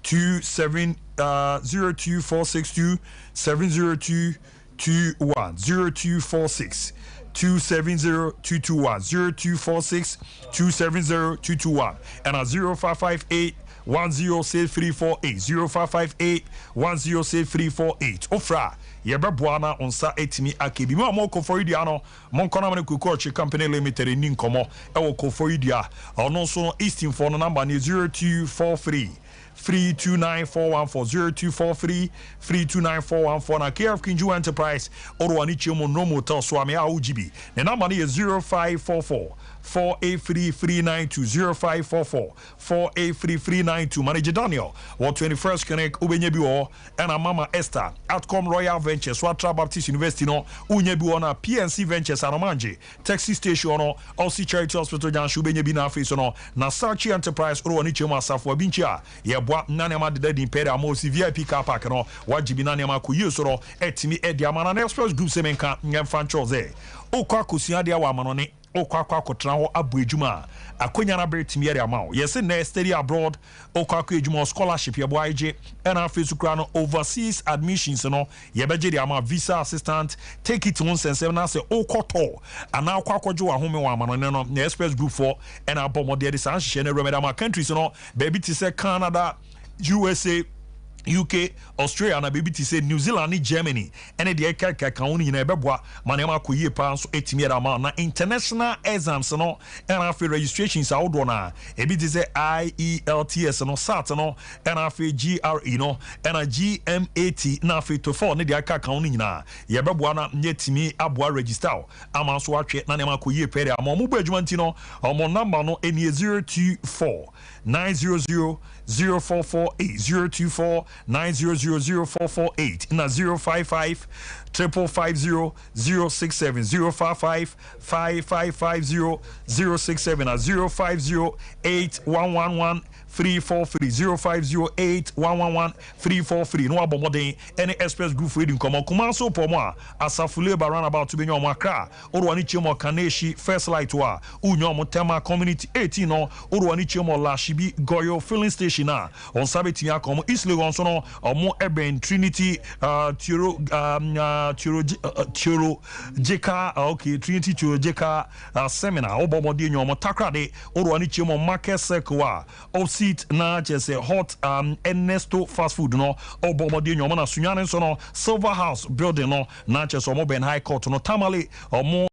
27 02462 702 21 0246 270-221 0246 270-221 and at 0558 106348 0558 106348 ofra yebeboana onsa etimi akebi mo amoko for idia no monkona mane kukochi company limited ni nkomo e wo ko for idia ono so eastin for no number ni 0243 3294140 243 na KF Kinju Enterprise or Wanichimo no motel swami aujibi. The number is 0544 483-392 0544 483-392 Manager Daniel or 21st Connect Ubenyebiwo and a Mama Esther Outcome Royal Ventures Watra Baptist University no Unyebiwo na PNC Ventures Anomanje Taxi Station no Osi Charity Hospital Janshu Ubenyebi na face no na Sachi Enterprise or Wanichimo Asafo Binchia yebwa nanema de impere amosi VIP car park no wajibi nanema kuyusoro etimi ediamana na express group semenka nyemfa nchoze okwa kosia dia wa manone okwa kotra ho abu ejuma akonya na betimi area ma yes na study abroad okwa ejuma scholarship yebo aje and afesu kra no overseas admissions no yebeje dia ma visa assistant take it on sense na say okoto ana okwa kojo wa home wa manone no na express group for and abomode de san hye na remeda ma countries no baby ti say Canada USA, UK, Australia, na baby to say New Zealand, Germany, and the Kauni in a bebwa, Manema Kuye Pans, 8 na international exams, no, and after registrations out dona, a bit is a IELTS, no, SAT, and after GRE, no, and a GMAT, Nafi to 4, Nidia Kauni na, Yababwana, Yetimi, Abwa register, Amaswatch, Nanema Kuye Pere, Momu Bejumantino, or mon number no, any 024 900 0448 024 900 0448 na 055 550 067 055 5550 067 na 050 8111 free for free 0508-111-343 no abomodin any express group reading come kuma so pomo asafule baran about to be nyom akra orwani chemo kaneshi first light wa unyom tema community 18 no orwani chemo lashibi goyo filling station na on sabeti akom East Legon so no omo eben Trinity Tiro Jeka okay Trinity Tiro Jeka seminar obomodin nyom takrade orwani chemo market circle wa seat na just hot Ernesto fast food no obomodi nyoma na sunyane so no Silver House building no na just omo ben high court no Tamale omo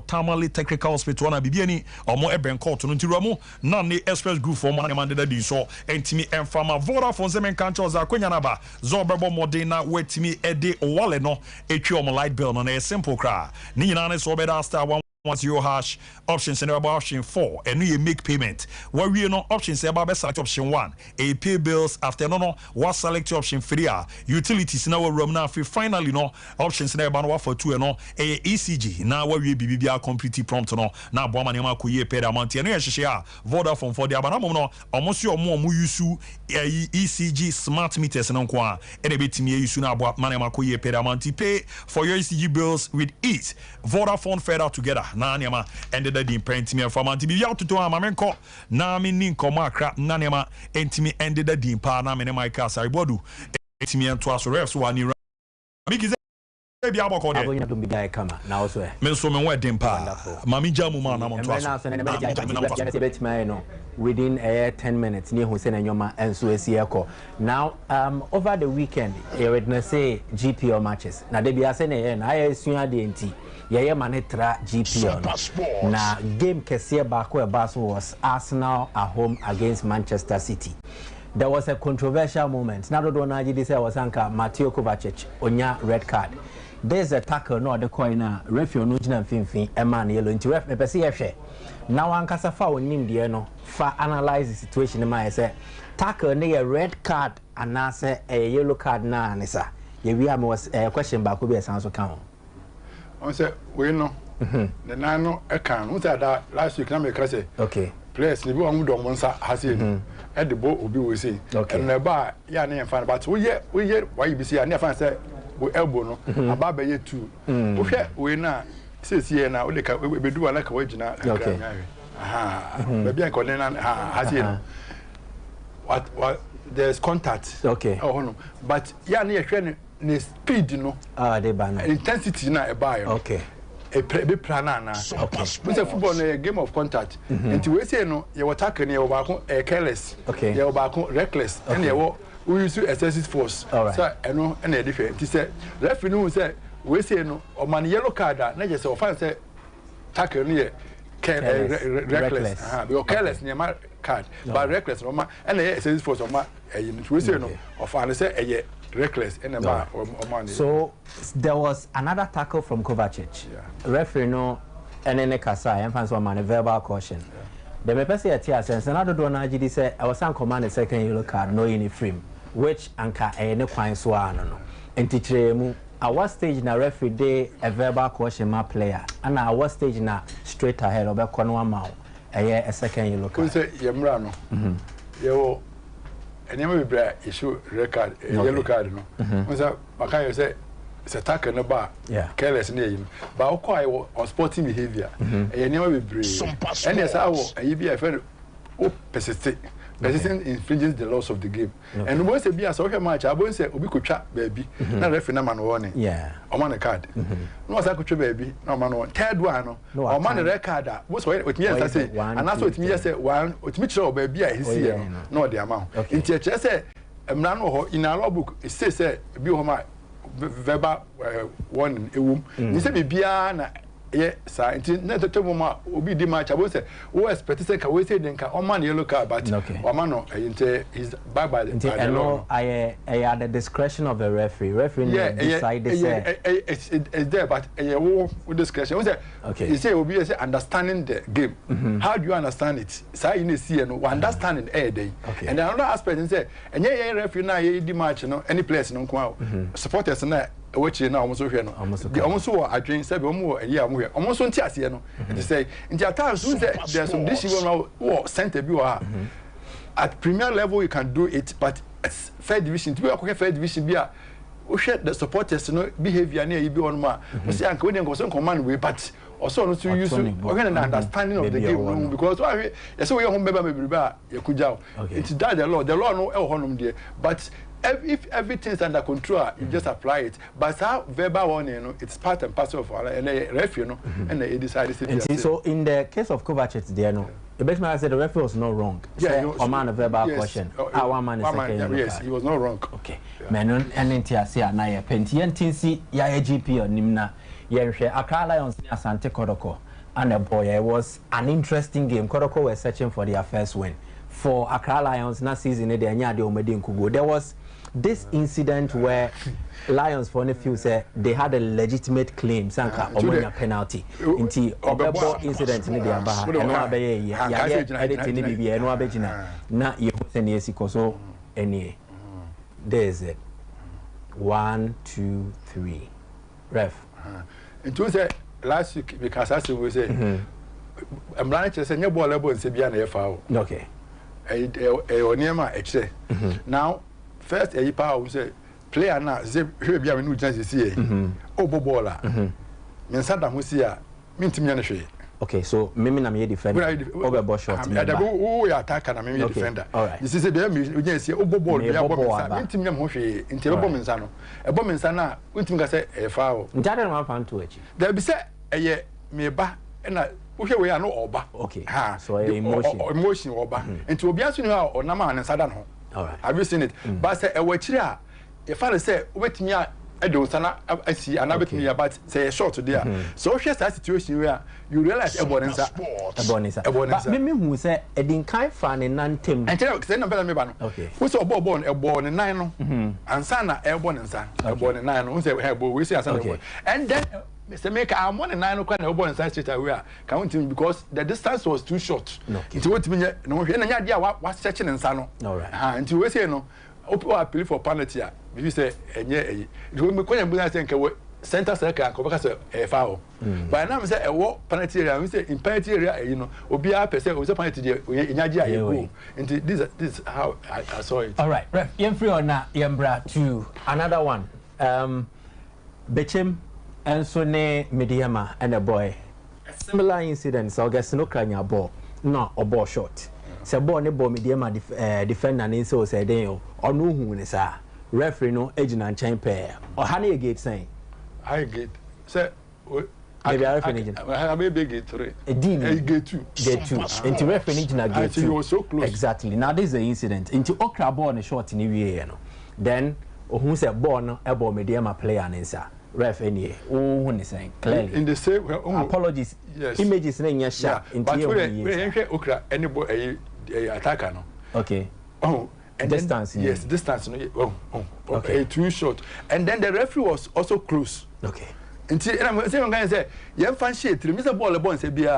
Tamale technical hospital na bibiani omo eben court no ntiruamu na ne express group for man man dey so entimi enfama Vodafone semen kancho za kwenya na ba zo bebo modern na wetimi ede wale no etwi omo light bill no na simple kra ni nyina ne so be da star 110# options and about option 4 and you make payment where we no options about select option 1 a pay bills after no what select option 3 utilities now room now finally no options and about for 2 no a ECG now where we be complete prompt no na bo ma ko ye pay amount and you share Vodafone for the abanamo no almost your mo use ECG smart meters no kwa and a bit me use na bo ma ko ye pay amount pay for your ECG bills with ease Vodafone further together na niama ended the print me from anti be out to amamenko na me nin komo akra na niama entimi ended the pa na me my car sai bodu entimi ento aso refs wa ni miki ze bi aboko de abonya dum bi dai kama na also me so me wa dem pa mami jamu ma na mo to aso no within 10 minutes ni hu se na nyoma enso esieko now over the weekend you witness say GPL matches na de bia se na na ayesua de enti ye manetra GPL na game kese baako e baso was Arsenal at home against Manchester City. There was a controversial moment. Now do na gidi say was anka Mateo Kovacic onya red card. There's a tackle no the coin na referee no gina finfin e man yellow nti ref me pese ye hwe. Now ankasa fa onim de no fa analyze the situation ma say tackle na a red card and na say a yellow card na anisa. Ye we am was question baako be san so kan. On say we no the nano e kan we say that last week na me kra say okay players ni bi won do mo nsa hase no e de bo obi we say and na ba ya na fan but we why you be say na fan say we elbow no aba be ye 2 we hwe we na say na we de ka be du ala ka we gina okay aha be bien ko na hase no what there's contact okay oh no but ya na ye hwe ne speed no they ban intensity na e buy okay a be plana na okay we football na a game of contact and we say no you attack na you back careless okay you back reckless and you we use excessive force so eno na different say referee no say we say no o man yellow card na just say o fan say tackle no reckless because careless na ma card but reckless no ma and excessive force o ma we say no o fan say reckless and so there was another tackle from Kovacic. Referee no enene kasa and fans one man verbal caution. The mepesi atia sense na do na gidi say I was on command the second yellow card no in frame which anka ene kwan so ano no. Enti mu our stage na referee dey a verbal caution ma player and our stage na straight ahead obekọ no ama a second yellow card. Say yemra no. Yo and you may issue record yellow card no once I say it's a tackle no bar careless name but o sporting behavior and you never be brave and yes I will you be a friend persistent infringes the laws of the game and once be a soccer match I won't say obi ko twa baby na referee na man warning o man card no say ko twa baby no man one third one no o man record what with me say and that's what me say one with me try baby a hisi no the amount nti e che say emra no ho in our book it say bi ho ma verbal warning ewum ni say bibia na sa nti na tetemo ma obi di match abo say we expect say ka we say den ka o man yellow card but o man no nti is bye by the law I at the discretion of the referee decide say it's there but with discretion we say you say obi say understanding the game how do you understand it say you see no understanding day and another aspect is say enye referee na ye di match no any place no ko supporters na which na almost hwe no almost wo adwen say be omo ayi amwe almost nti ase no it say nti at times we say there's some dish wo center bi wa at premier level you can do it, but fair division, to be a fair division, be we share the supporters, behavior near you be on ma. We say, Uncle William goes on command way, but also to use an understanding of the game because so we home member maybe you could jail. It's that the law no honum there, but if everything's under control, you just apply it. But how verbal one, it's part and parcel of our and the ref, and they decided to. So in the case of Kovacic, there the best man said the referee was not wrong. Yeah, a man a verbal question. Our man is second. Yes, he was not wrong. Okay. Man, and then say na ya Pentian Tinsi ya GP or Nimna. Yeah, Accra Lions near Sante Kodoko. And the boy, it was an interesting game. Kodoko were searching for their first win. For Accra Lions, na season they there was this incident where Lions for few said they had a legitimate claim, Sanka Omonia penalty. Inti Obebo incident in the Aba, and no Abe, editing BB, and no Abegina. Na you send yes, so any. There's it. 1, 2, 3. Ref. And to say last week, because as we say, I'm not just saying your ball level in Sibian FAO. Okay. Now, first, a power say, player now, here be a new chance to see. Oh, Bobola. Mensada Musia, Mintimia. Okay, so Mimi na me defender. Over ball shot. Oh, attack and I'm defender. All right. This is a damn you say, oh, Bobo, Mintimia Moshi, into a bomb a bomb in Sana, Wintim say a foul. That man found to it. There be said, a year, me ba, and I. We are no oba. Okay. So emotion oba. And to be honest, or Nama and Sadan. All right. Have you seen it? But say a watcher. If I say, wait me, I don't see another me about say a short today. So here's that situation where you realize a bonanza. A bonanza. Mimi who say a dinkai fan in Nantim. And tell you, no, okay. Who's a born a born in 9 and Sana airborne and son. A born in 9. Who say we say and then. Mr. Maker, I'm 1 and 9 o'clock and open side street we are counting because the distance was too short. It would mean no idea what searching and Sano. All right. Until we say no, open appeal for penalty. If you say, and yeah, it will be quite a think center circle and cover a foul. But now, say a walk penalty area, we say in penalty area, will be a percent was a penalty in Nigeria. And this is how I saw it. All right. Free or not, Yambra to another one. Bechem. And so ne Mediama and a boy. A similar incident, so I guess no cranya ball, no or ball short. So ball ne ball Mediama defender and so say they or no who is a referee no agent and chain pair. Or honey gate saying I get say maybe I referee agent. I have a big gate 3. A dean gate 2. Gate 2. Into referee agent and gate 2. You were so close. Exactly. Now this is the incident. Into okra ball and short in the then who said ball no a ball Mediama player and inside. Ref any when saying clearly in the same apologies. Yes. Images in your shot but okra any boy attacker no. Okay. Oh, and distance. Then, yes, distance no. Okay, too short. And then the referee was also close. Okay. Until and I'm saying guys say you fan shit Mr. Ball say there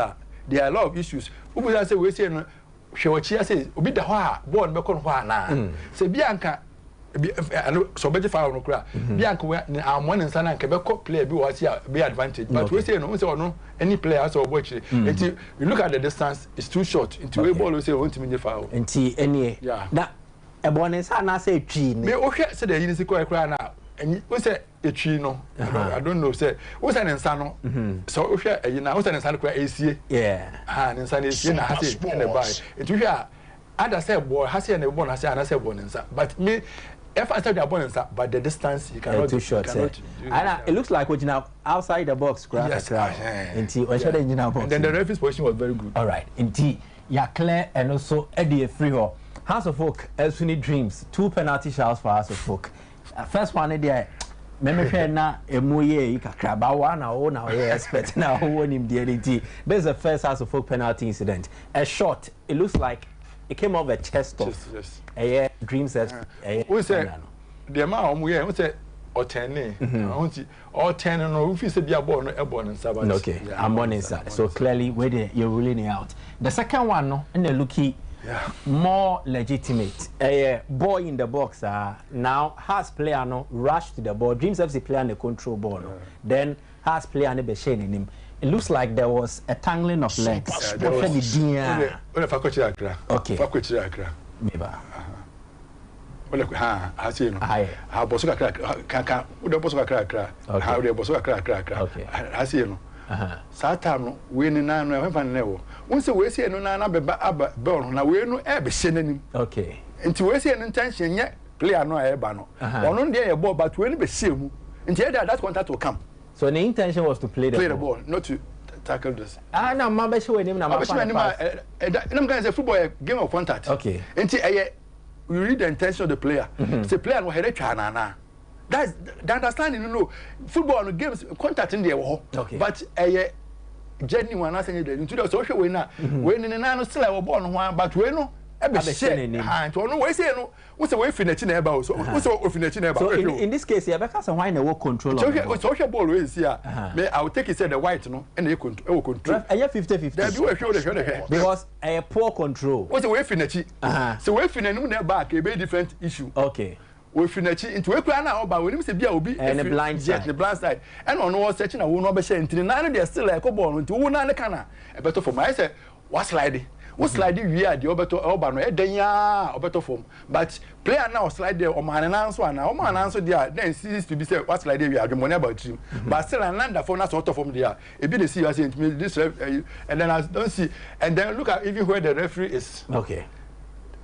are a lot of issues. Who say we say no she what she say obi da ho ball be kon ho na. Say Bianca so better fire no cry. Bianca we am one and sana nke be player bi was here be advantage. But we say no no any player so watch it. Until you look at the distance it's too short. Until we ball we say want to mean foul. Until any na e born sana say twi me o hwe say the yin say cry na and we say a tree no. I don't know say we say nsa no. So we hwe e na we say nsa no cry esie. Yeah. Nsa no esie na ha say in the buy. It we hwe other say boy ha say na born ha say na say born nsa. But me if I said the opponent, but the distance you cannot too short. And it looks like what you now outside the box. Yes, until box. And then the referee's position was very good. All right, indeed, you're clear and also Eddie Freeho. House of Folk, Elsuni Dreams, 2 penalty shouts for House of Folk. First one, there. Remember, na emuye ikakraba wana o na we expect na who him the DDT. There's the first House of Folk penalty incident. A shot. It looks like it came off a chest off. Yes. Dream says we say the amount we say or 10 or 10 no if you say be a born and Sabbath. Okay, I'm on inside. So clearly where you're ruling it out. The second one no and the looky more legitimate. A boy in the box now has player no rush to the ball. Dreams FC player on the control ball. Then has player on the machine in him. It looks like there was a tangling of legs. Okay. Meba. Wala ha hasi no. Ha boso kaka ude boso kaka. Ha ude boso kaka. Hasi no. Satan no we ni na no e fa ne wo. Unse we sie no na beba aba ball na we no e be hye nanim. Okay. Nti we sie no intention nye player no e ba no. Ono ndie ye ball but we no be hye mu. Nti that contact will come. So the intention was to play the ball, not to tackle this. Ah, no, my best way name na my I'm say football a game of contact. Okay. Nti you read the intention of the player. The player no head twa na. That's the understanding, you know. Football no games contact in there. Okay. But genuine I say into the social way na we ni na no still a ball no ho but we no e be share hand to no we say no we say we finish na eba so we say we finish na eba. So in this case you better say why na work control on social ball we see me I will take it say the white no and e control 50-50 there be we show because a poor control we say we finish so we finish na back e be different issue. Okay. We finish into we kura na oba we nim say bia obi and the blind side and on no searching na we no be share intini na no dey still like ball no nti we na ne kana e better for my say what slide we slide we are the oba no e dan ya obeto form but player now slide there o man na so na o man na so there then sees to be say what slide we are the money about him but still another for na sort of form there e be the see you say this and then I don't see and then look at even where the referee is. Okay.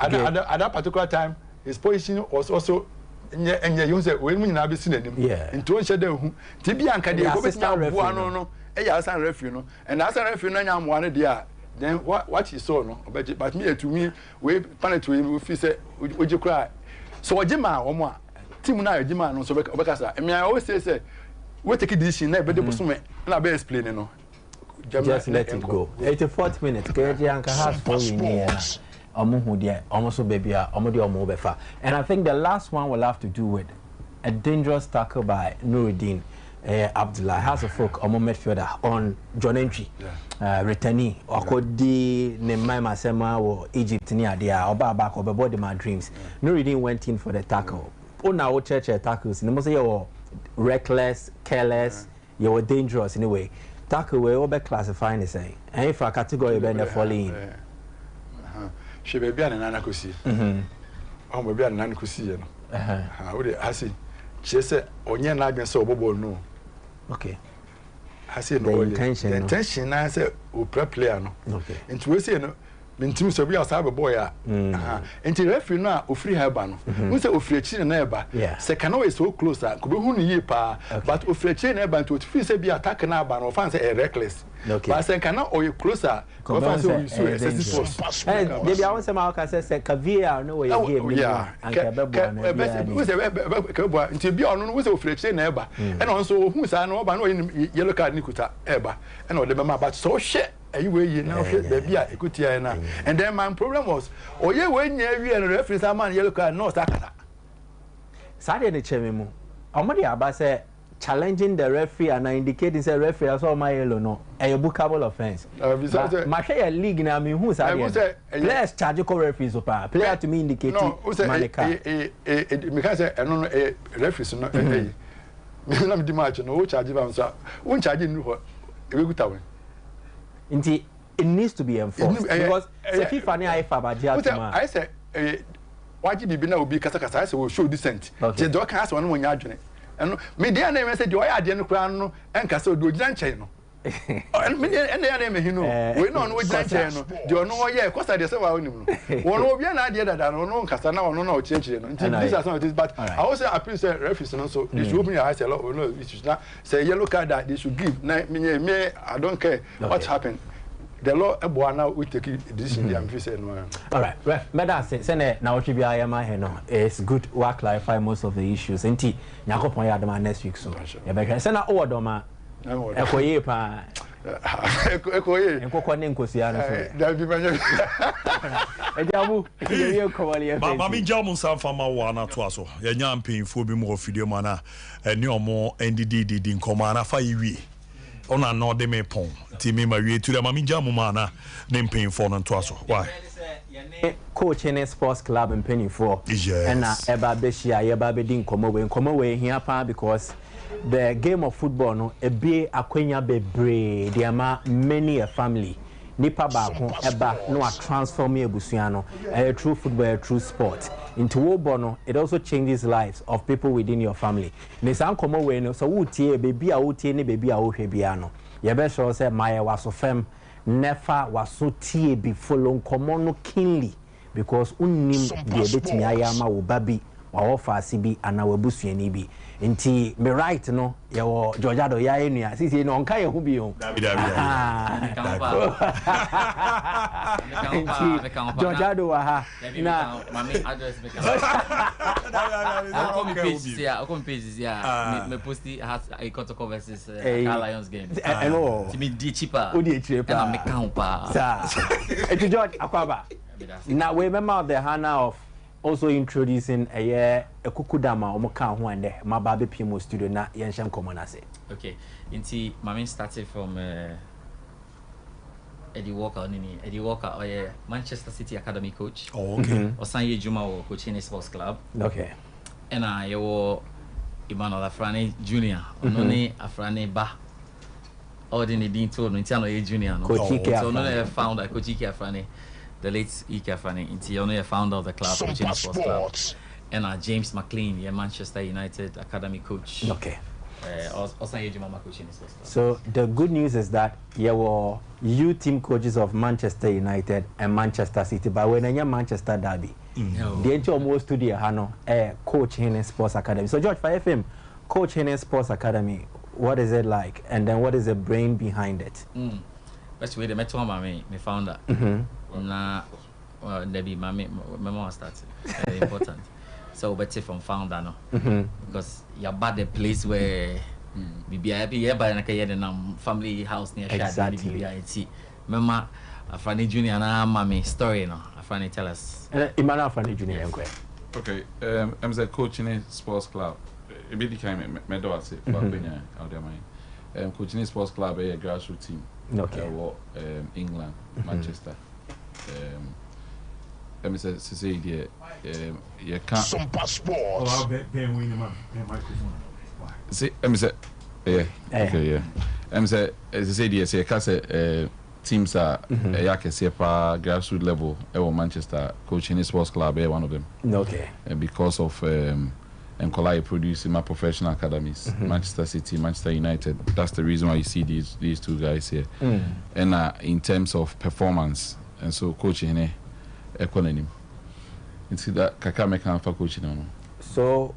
At that particular time his position was also you say we na be seen him into one shadow hu ti bi anka dey go be no e ya san referee no and as referee no nya mo there then what he saw no but me to me we panel we feel say oji kra so oji ma omo a team na oji ma no so obekasa me I always say we take decision na be dey bosume na be explain no just let it go. 84th minute KG anka has for we here almost baby and I think the last one will have to do with a dangerous tackle by Nuruddin Abdullah has a folk midfielder on John Entry returnee okodi ne mama sema wo Egypt ni ade oba back obebo my dreams. Nuruddin went in for the tackle ona wo church tackles no say you reckless, careless, you were dangerous anyway. Tackle we obe classifying the same and if a category be the falling she be bia na kosi o be bia na kosi ye no we dey asi she say onye na adwen say obobo no. Okay. Asi no intention na say o player no. Okay. Into we say no mintim so bia sa be boy a into referee no a ofiri ha ba no we say ofiri chi na e ba say can always so close a ko be hu ni pa but ofiri chi na e ba to feel say be attack na ba no fan say reckless. Okay. But say can or you closer go fan say we so excessive force and they be I want say my can say Kavia no way game and Kebebo we say Kebebo into be on no we say ofiri chi na e ba and also hu say no ba no yellow card ni kuta e ba and o de be ma but so share you now baby a ekutia na and then my problem was oye we nya wi and referee man yellow card no sakata sade ne cheme mu omode aba say challenging the referee and indicating say referee as all my yellow no a bookable offense ma share league na me who sade players charge ko referees pa player to me indicate manika me can say no referees no me na me di match no wo charge ba so wo charge ni ho e be guta we. It needs to be enforced because the FIFA ni IFA ba I say waji bibi na obi kasa I say we show decent je do kan ase won mo nya adwene eno me dey na me say de oya ade no kura no enkasa odo gina nchen no me dey na me hinu we no no gina nchen no de ono oye kosa de say wa onim no won obi na ade dada no no nkasa na ono na o chechire no nti this is not this but I also appeal say referees no so they should open your eyes a lot no it should not say yellow card that they should give na me I don't care what happened. The law now we take a decision the am no. All right, Madam say na what be ayama he no it's good we clarify most of the issues enti nyakopon ya dama next week so e be say na owo doma ekoye pa ekoye enkoko ne nkosia no so da bi banya ejamu ye komali e ba mi jamu sanfama wa na to aso ye nya mpinfo bi mu ofidie mu na eni omo nddd nkoma na fa yiwie ona no de me pon ti me ma wie tu da ma mi jamu ma na ne mpinfo no to aso why coach in a sports club in Penny for and eba beshia yeba be din komo we here pa because the game of football no e be akwenya bebre there are many a family nipa baako eba no a transform ebusua no a true football a true sport into wobono it also changes lives of people within your family ne san komo we no so wutie baby a wutie ne baby a wo hwe bia no ye be sure say my waso fem never waso tie bi follow komo no keenly because unnim de betimi ayama wo babi wa offer sibi ana wabusuani bi nti me right no ye wo Georgiado ya enua sisi no nka ye hu bi o Georgiado wa ha na mami address me come page ya me posti has a Kotoko versus Lions game no to me di cheaper o di cheaper and me kan pa it's George Akwaba now we remember the Hannah of also introducing a kukudama omoka ho ande mababe PMO studio na yenham komonase. Okay, inti mami started from Eddie Walker Manchester City Academy coach. Oh, okay. Osanye Juma coaching sports club. Okay. And I Emmanuel Afrani Junior. Onone Afrani Ba. Ordinary Dean told no Itiano Junior no. So no founder Coach Ike Afrani. The late Ike Afrani, Inti founder of the club, Sompa Sports Club, and James McLean, Manchester United Academy coach. Okay. Also, coaching. So the good news is that you were team coaches of Manchester United and Manchester City, but when you're Manchester Derby, the entire most studio Hano, coach in Sports Academy. So George, for FM, coach in Sports Academy, what is it like, and then what is the brain behind it? Best way the metro me founder. Na Debbie mama started very important. So better from founder no because you're bad the place where BBI by na family house near BBI. Mama Afrani Junior na mama story no Afrani tell us. Emmanuel Afrani Junior Okay, I'm the coach in a sports club. It became me do say for Benya out there mine. Coaching a sports club a grassroots team. Okay. England, Manchester. Let me say you can't Sompa Sports. Oh, Ben win man. Microphone. See, let me say yeah. Okay, yeah. Let me say you can't say teams are grassroots level Manchester coaching sports club one of them. Okay. Because of Nkolai producing my professional academies, Manchester City, Manchester United. That's the reason why you see these two guys here. And in terms of performance, and so coaching economy. You see that Kaka make for coaching on. So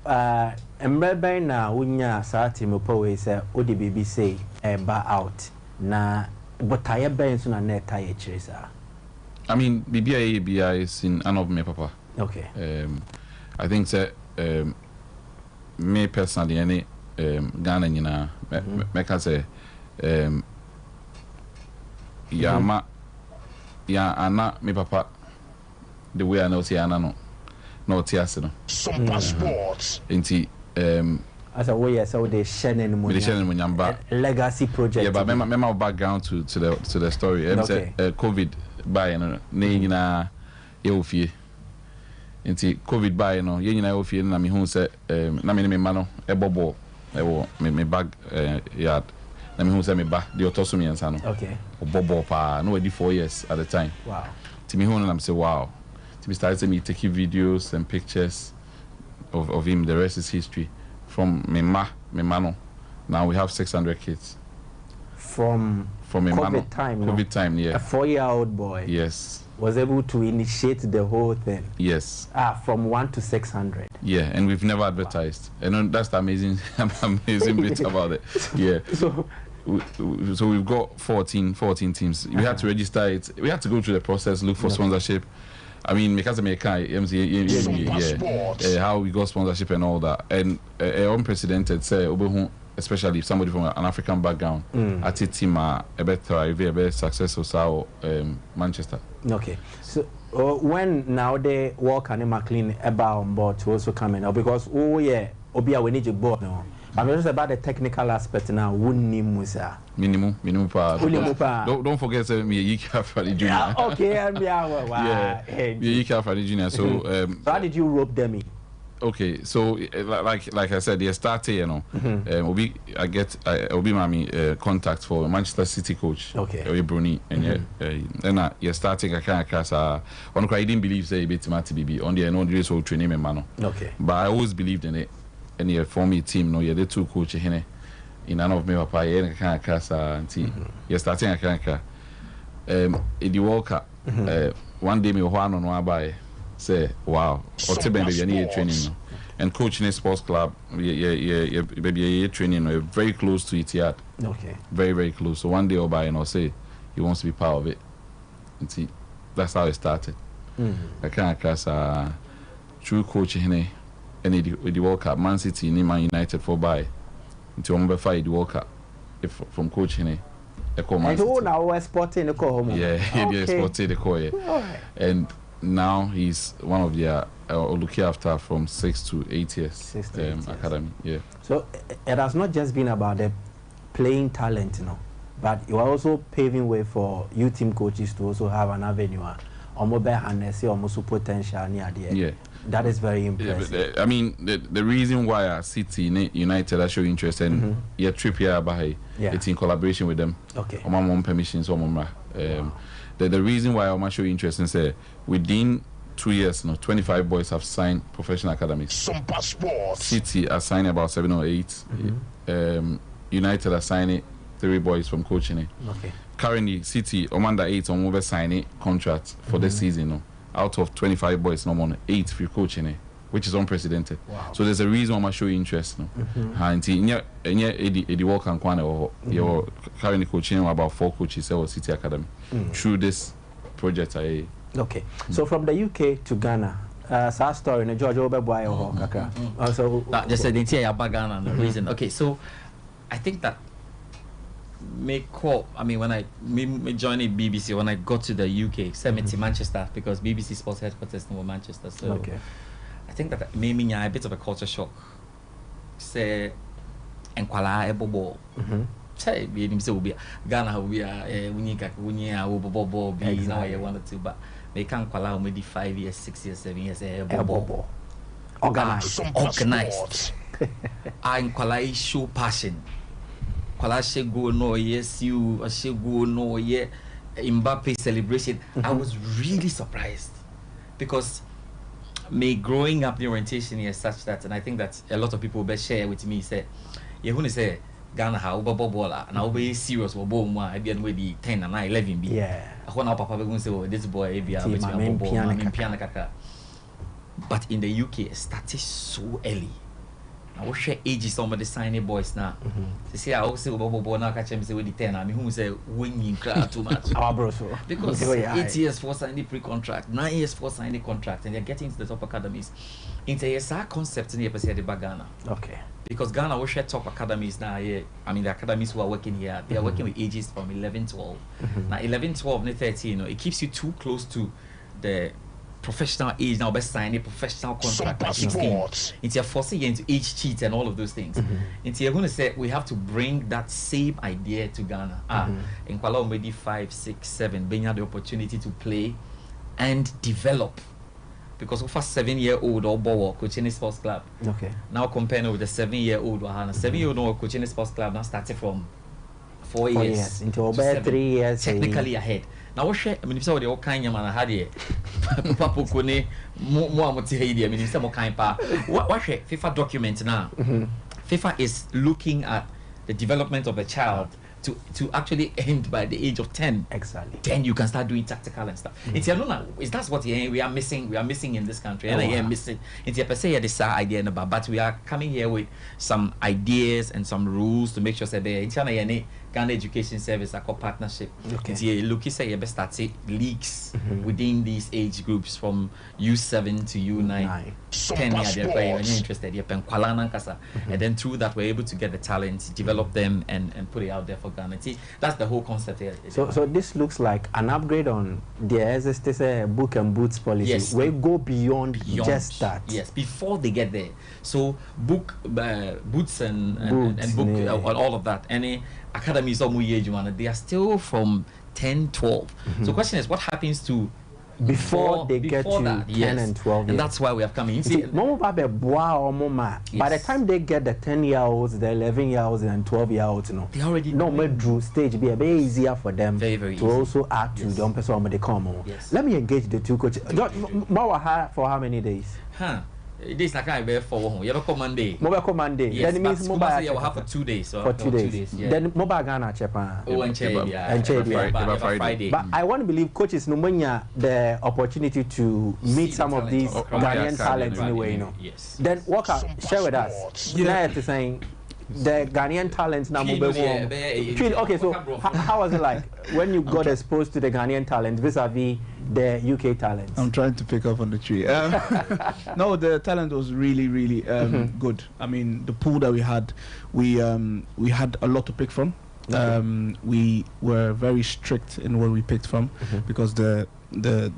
emrebe na unya sa team powe say ODBB say ba out na botaye ben so na net tie chirisa. I mean BBI is in an of me papa. Okay. I think that me personally any Ghana nyina me can say ya ana me papa the way I know see ana no tiase no Sompa Sports inti as a way so they share any legacy project. Yeah, but my background to the story. Okay. COVID by no nyina ye ofie inti COVID by no ye nyina ofie na me hu say na me ma no ebobo ewo me bag yard na me hu say me ba the otoso me ansa no. Okay. Obobo pa no we 4 years at the time. Wow. Ti me hu na me say wow. Ti me started me taking videos and pictures of him. The rest is history. From me ma no. Now we have 600 kids. From COVID time. COVID time, yeah. A 4-year-old boy. Yes. Was able to initiate the whole thing. Yes. From 1 to 600. Yeah, and we've never advertised. Wow. And that's the amazing bit about it. Yeah. So we've got 14 teams. We had to register it. We had to go through the process, look for sponsorship. I mean, because how we got sponsorship and all that, and unprecedented. Say, especially if somebody from an African background, at a team a better successful so Manchester. Okay, so when now they work and McLean about on board to also come in, because Obia we need to board now. I'm just about the technical aspect now. Musa. Minimum pa. Don't forget me Yika Fadi Junior. Okay, and yeah, Yika Fadi Junior. So how did you rope them in? Okay, so like I said, they started, you know. Obi Mami contact for Manchester City coach. Okay. Obi Bruni and then you starting a kind of class. On I didn't believe say bit to be on the no race or training man. Okay. But I always believed in it. And you form a team. No, you're the two coaches here. In none of me, papa, you kind of class. You're starting a kind of in the World Cup. One day me one by. Say wow, or baby, any training, no? And coaching a sports club, baby, training, very close to Etihad. Okay. Very, very close. So one day I'll buy and I'll say he wants to be part of it. And see, that's how it started. I can't cast true coaching with the World Cup, Man City, Man United for buy until I'm going to fight the World Cup from coaching. And who now was sporting the call? Yeah, he sporting the call. And now he's one of their looking after from 6 to 8 years academy. Yeah. So it has not just been about the playing talent, but you are also paving way for youth team coaches to also have an avenue or mobile harness or more potential near the end. Yeah. That is very impressive. Yeah, but, I mean, the reason why City United are showing interest and your trip here, it's in collaboration with them. Okay. On my own permissions, the reason why I'm showing interest is within 2 years, 25 boys have signed professional academies. Sompa Sports. City are signing about 7 or 8. United are signing 3 boys from coaching. Okay. Currently, City under 8 on over signing contracts for this season. Out of 25 boys, no more 8 for coaching, which is unprecedented. Wow. So there's a reason why I'm showing interest. And the work and you're currently coaching about 4 coaches at City Academy through this project. Okay. So from the UK to Ghana, sad story in George Obeboy or also just the entire Ghana the reason. Okay, so I think that when I joined BBC, when I got to the UK, sent me to Manchester because BBC Sports headquarters in Manchester. So okay. I think that made me a bit of a culture shock. Say, enkwala ebobo. Say, be him say will be Ghana will be bobo be now you wanted to, but they can't enkwala maybe 5 years, 6 years, 7 years ebobo. Organized. I enkwala show passion. Kwala she go no yes you she go no yeah Mbappe celebration. I was really surprised because me growing up the orientation is such that, and I think that a lot of people will share with me say you want to say Ghana how bola and I'll be serious or boom I be with the 10 and 11 be I want our papa going to say this boy be piano kaka. But in the UK it started so early. I will share ages somebody signing boys now. They say I also bobo now catch him say with the 10. I mean who say winning crowd too much. Our bro because 8 years for signing pre-contract, 9 years for signing contract, and they're getting to the top academies. It's a concept in the Ghana. Okay. Because Ghana will share top academies now. I mean the academies who are working here, they are working with ages from 11, 12. Now 11, 12, 13, it keeps you too close to the professional age now, best sign a professional contract at 16. You're forcing you into age cheat and all of those things. You're going to say we have to bring that same idea to Ghana. In Kuala maybe 5, 6, 7, being had the opportunity to play and develop. Because we first 7-year-old or boy coaching sports club. Okay. Now comparing with the 7-year-old, 7-year-old coaching sports club now started from 4 years into about 3 years technically ahead. Now what share I mean say all kind man had here papa ko ne mo amoti here I mean say mo kind pa what share FIFA document now. FIFA is looking at the development of a child to actually end by the age of 10. Exactly. Then you can start doing tactical and stuff. It's that's what we are missing in this country. And I am missing. It's per se this idea but we are coming here with some ideas and some rules to make sure that the Ghana Education Service are called partnership. Okay. Look, say you best start leagues within these age groups from U7 to U9. 10 years they're interested. And then through that we're able to get the talent, develop them and put it out there for Ghana. See, that's the whole concept here. So this looks like an upgrade on the existing book and boots policy. Yes. We go beyond just that. Yes, before they get there. So book boots and book all of that. Any academies or they are still from 10, 12. So the question is what happens to before they get to that, 10 and 12 years. And that's why we have come in. By the time they get the 10-year-olds, the 11-year-olds, and 12-year-olds, they already drew stage be a bit easier for them very to also add to the person when they come on. Let me engage the two coaches. Mawaha for how many days? This like I bear for you have a Monday. Mobile Monday. Yes, then it means mobile. You will have for 2 days. For 2 days. Yeah. Then mobile Ghana Japan. And Friday. But I want to believe coaches Numanya the opportunity to meet some of these Ghanaian talents anyway, you know. Yes. Then Walker, share with us. Yeah, to saying the Ghanaian talents now mobile. Okay, so how was it like when you got exposed to the Ghanaian talent vis-a-vis the UK talent? I'm trying to pick up on the tree. No, the talent was really, really good. I mean, the pool that we had had a lot to pick from. We were very strict in where we picked from because the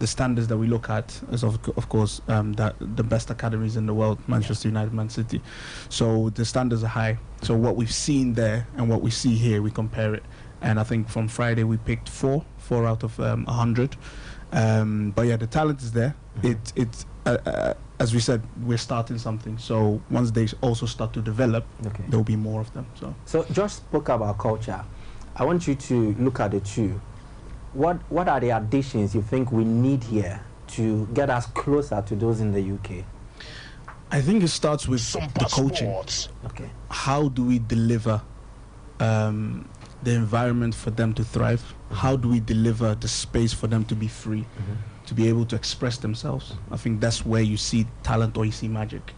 standards that we look at is of course that the best academies in the world, Manchester United, Man City. So the standards are high. So what we've seen there and what we see here, we compare it. And I think from Friday we picked four out of 100. But yeah, the talent is there. It's as we said, we're starting something. So once they also start to develop, there will be more of them. So Josh spoke about culture. I want you to look at the two. What are the additions you think we need here to get us closer to those in the UK? I think it starts with the coaching. Okay. How do we deliver the environment for them to thrive? How do we deliver the space for them to be free, to be able to express themselves? I think that's where you see talent or you see magic.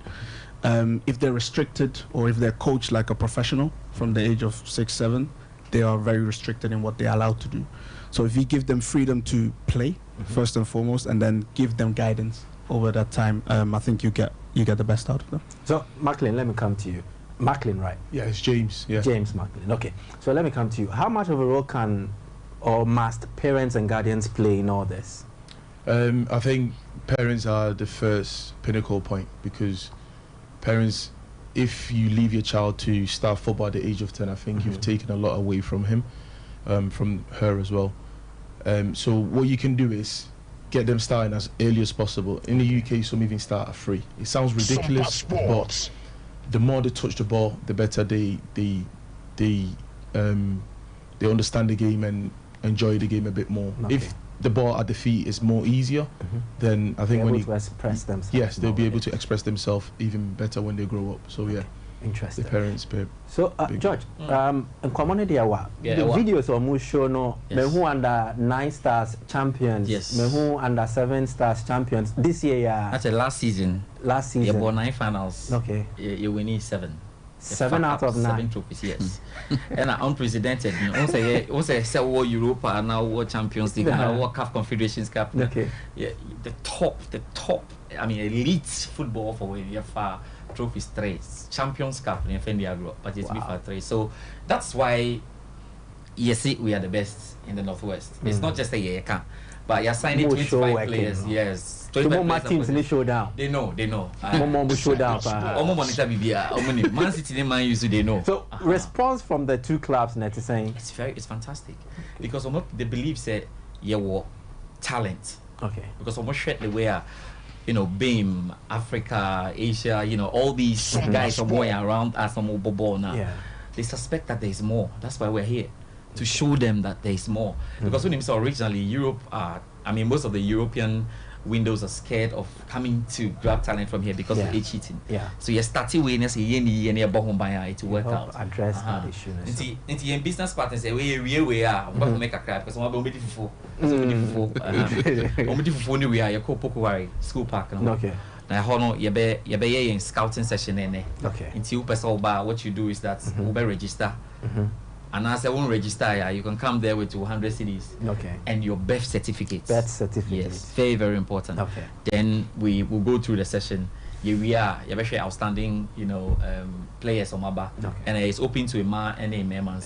If they're restricted or if they're coached like a professional from the age of 6, 7, they are very restricted in what they're allowed to do. So if you give them freedom to play, first and foremost, and then give them guidance over that time, I think you get the best out of them. So, Macklin, let me come to you. Macklin, right? Yeah, it's James. Yeah. James Macklin. Okay. So let me come to you. How much of a role can or must parents and guardians play in all this? I think parents are the first pinnacle point, because parents, if you leave your child to start football at the age of 10, I think you've taken a lot away from him, from her as well. So what you can do is get them starting as early as possible. In the UK, some even start at 3. It sounds ridiculous, but the more they touch the ball, the better they understand the game and enjoy the game a bit more. Okay. If the ball at the feet is more easier, then I think when you express themselves, yes, they'll be able to express themselves even better when they grow up. So yeah, interesting. The parents pay. So George, in community the videos almost show no me who under 9 stars champions, me who under 7 stars champions this year. That's last season. You won 9 finals. Okay. You winning 7. 7 out of 9. 7 trophies, yes. And unprecedented. Also, say World Europa, now World Champions League, now World CAF Confederations Cup. Okay. Yeah, the top. I mean, elite football for UEFA trophies 3, Champions Cup in FNDA Group, but it's FIFA 3. So that's why you see we are the best in the Northwest. It's not just a year, but you're signing 25 players. Yes. More teams in the showdown. They know. More showdown. Man City, Man U, they know. So response from the two clubs, net is saying it's fantastic, because they believe say you talent. Okay. Because almost share the way, BAME, Africa, Asia, all these guys are going around us on mobile ball now. Yeah. They suspect that there is more. That's why we're here, to show them that there is more. Because when you saw originally Europe, most of the European windows are scared of coming to grab talent from here because of age cheating. Yeah. So you're starting with to work out. Address that issue. In business partners say we are about to make a cry because I'm going to be school park. Okay. Now, you in scouting session. Okay. Until what you do is that you register. And as I won't register, you can come there with 200 CDs. Okay. And your birth certificate. Birth certificate. Yes, very, very important. Okay. Then we will go through the session. We are very outstanding, players on Maba. Okay. And it's open to a man and a man.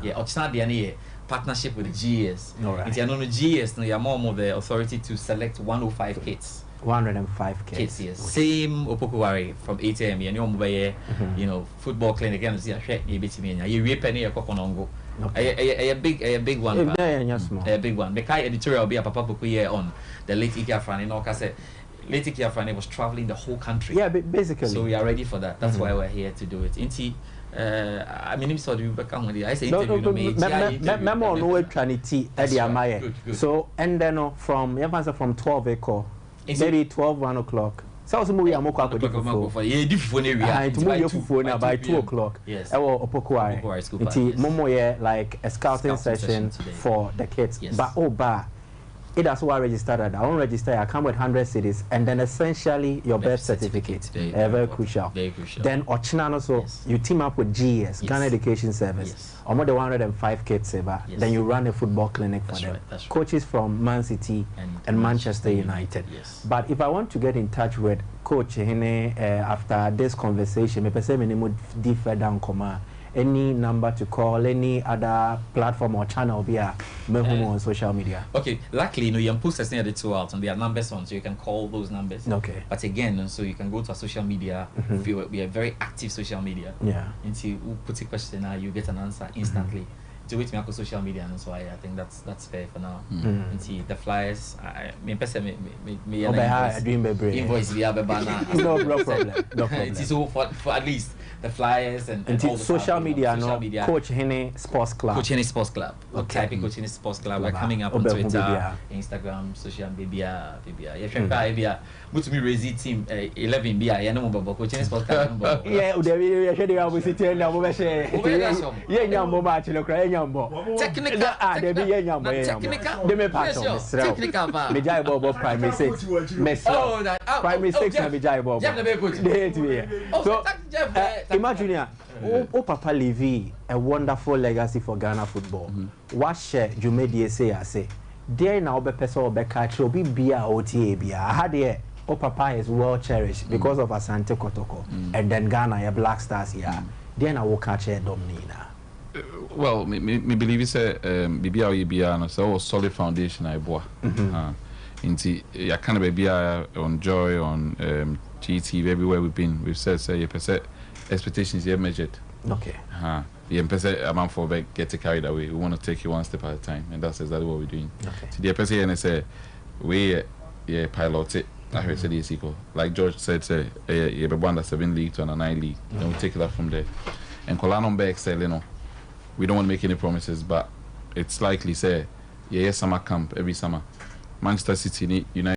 Yeah, partnership with the GS. All right. If you know the GS, you are more of the authority to select 105 kids. 105 kids. Yes. Same Opokuwari from 8 a.m. You know, football clinic and see a share you penny a coconongo. A big one. A big one. The Kai editorial be a Papa Pukuye on the late Ike Afrani. No, Kase. Late Ike Afrani was traveling the whole country. Yeah, basically. So we are ready for that. That's why we're here to do it. Inti, I mean, so do you become with I say interview no me. Memo no way trinity Eddie Amaye. So and then from 12 echo, maybe 1 o'clock. So movie I'm going to for yeah, different area. To move your phone by 2 o'clock. Yes. Opokuai. Momo like a scouting session for the kids. But it has why registered that. I won't register. I come with 100 cities, and then essentially your birth certificate. Very crucial. Very crucial. Then Ochina also you team up with GS Ghana Education Service. Or more than 105 kids saver. Then you run a football clinic for them. Right. Coaches from Man City and Manchester United. But if I want to get in touch with Coach Hene after this conversation, me say me would differ down comma. Any number to call, any other platform or channel via on social media. Okay, luckily, you post us near the 2 out and there are numbers on, so you can call those numbers. Okay. But again, so you can go to our social media. We are very active social media. Yeah. Until you put a question, you get an answer instantly. Do it me on social media, and so I think that's fair for now. Until the flyers, me invoice we have a banner. No problem. No problem. So for at least the flyers and all the social media, Coach Hene Sports Club. Coach Hene Sports Club. Okay. Typing Coach Hene Sports Club. We're coming up on Twitter, Instagram, social media. Yeah, but to me, raise team 11 BI. I know about Coach Hene Sports Club. Yeah, we should have a city now. We imagine Papa Levy, a wonderful legacy for Ghana football. What share you made say? There now be person or be catch or be bia OTA bia. I had here. Papa is well cherished because of Asante Kotoko and then Ghana a Black Stars here. Then I will catch a domina. Well, me believe it's a BBA so solid foundation I bought. Inti ya kind of be on Joy on GT everywhere we've been. We've said say expectations you measured. Okay. Yeah, amount for get carried away. We want to take you one step at a time, and that's exactly what we're doing. Okay. So the person and say we pilot it. I heard say equal. Like George said, say you be under 7 league to an 9 league. Then we take it up from there. And Colano be excel, we don't want to make any promises, but it's likely say summer camp every summer. Manchester City United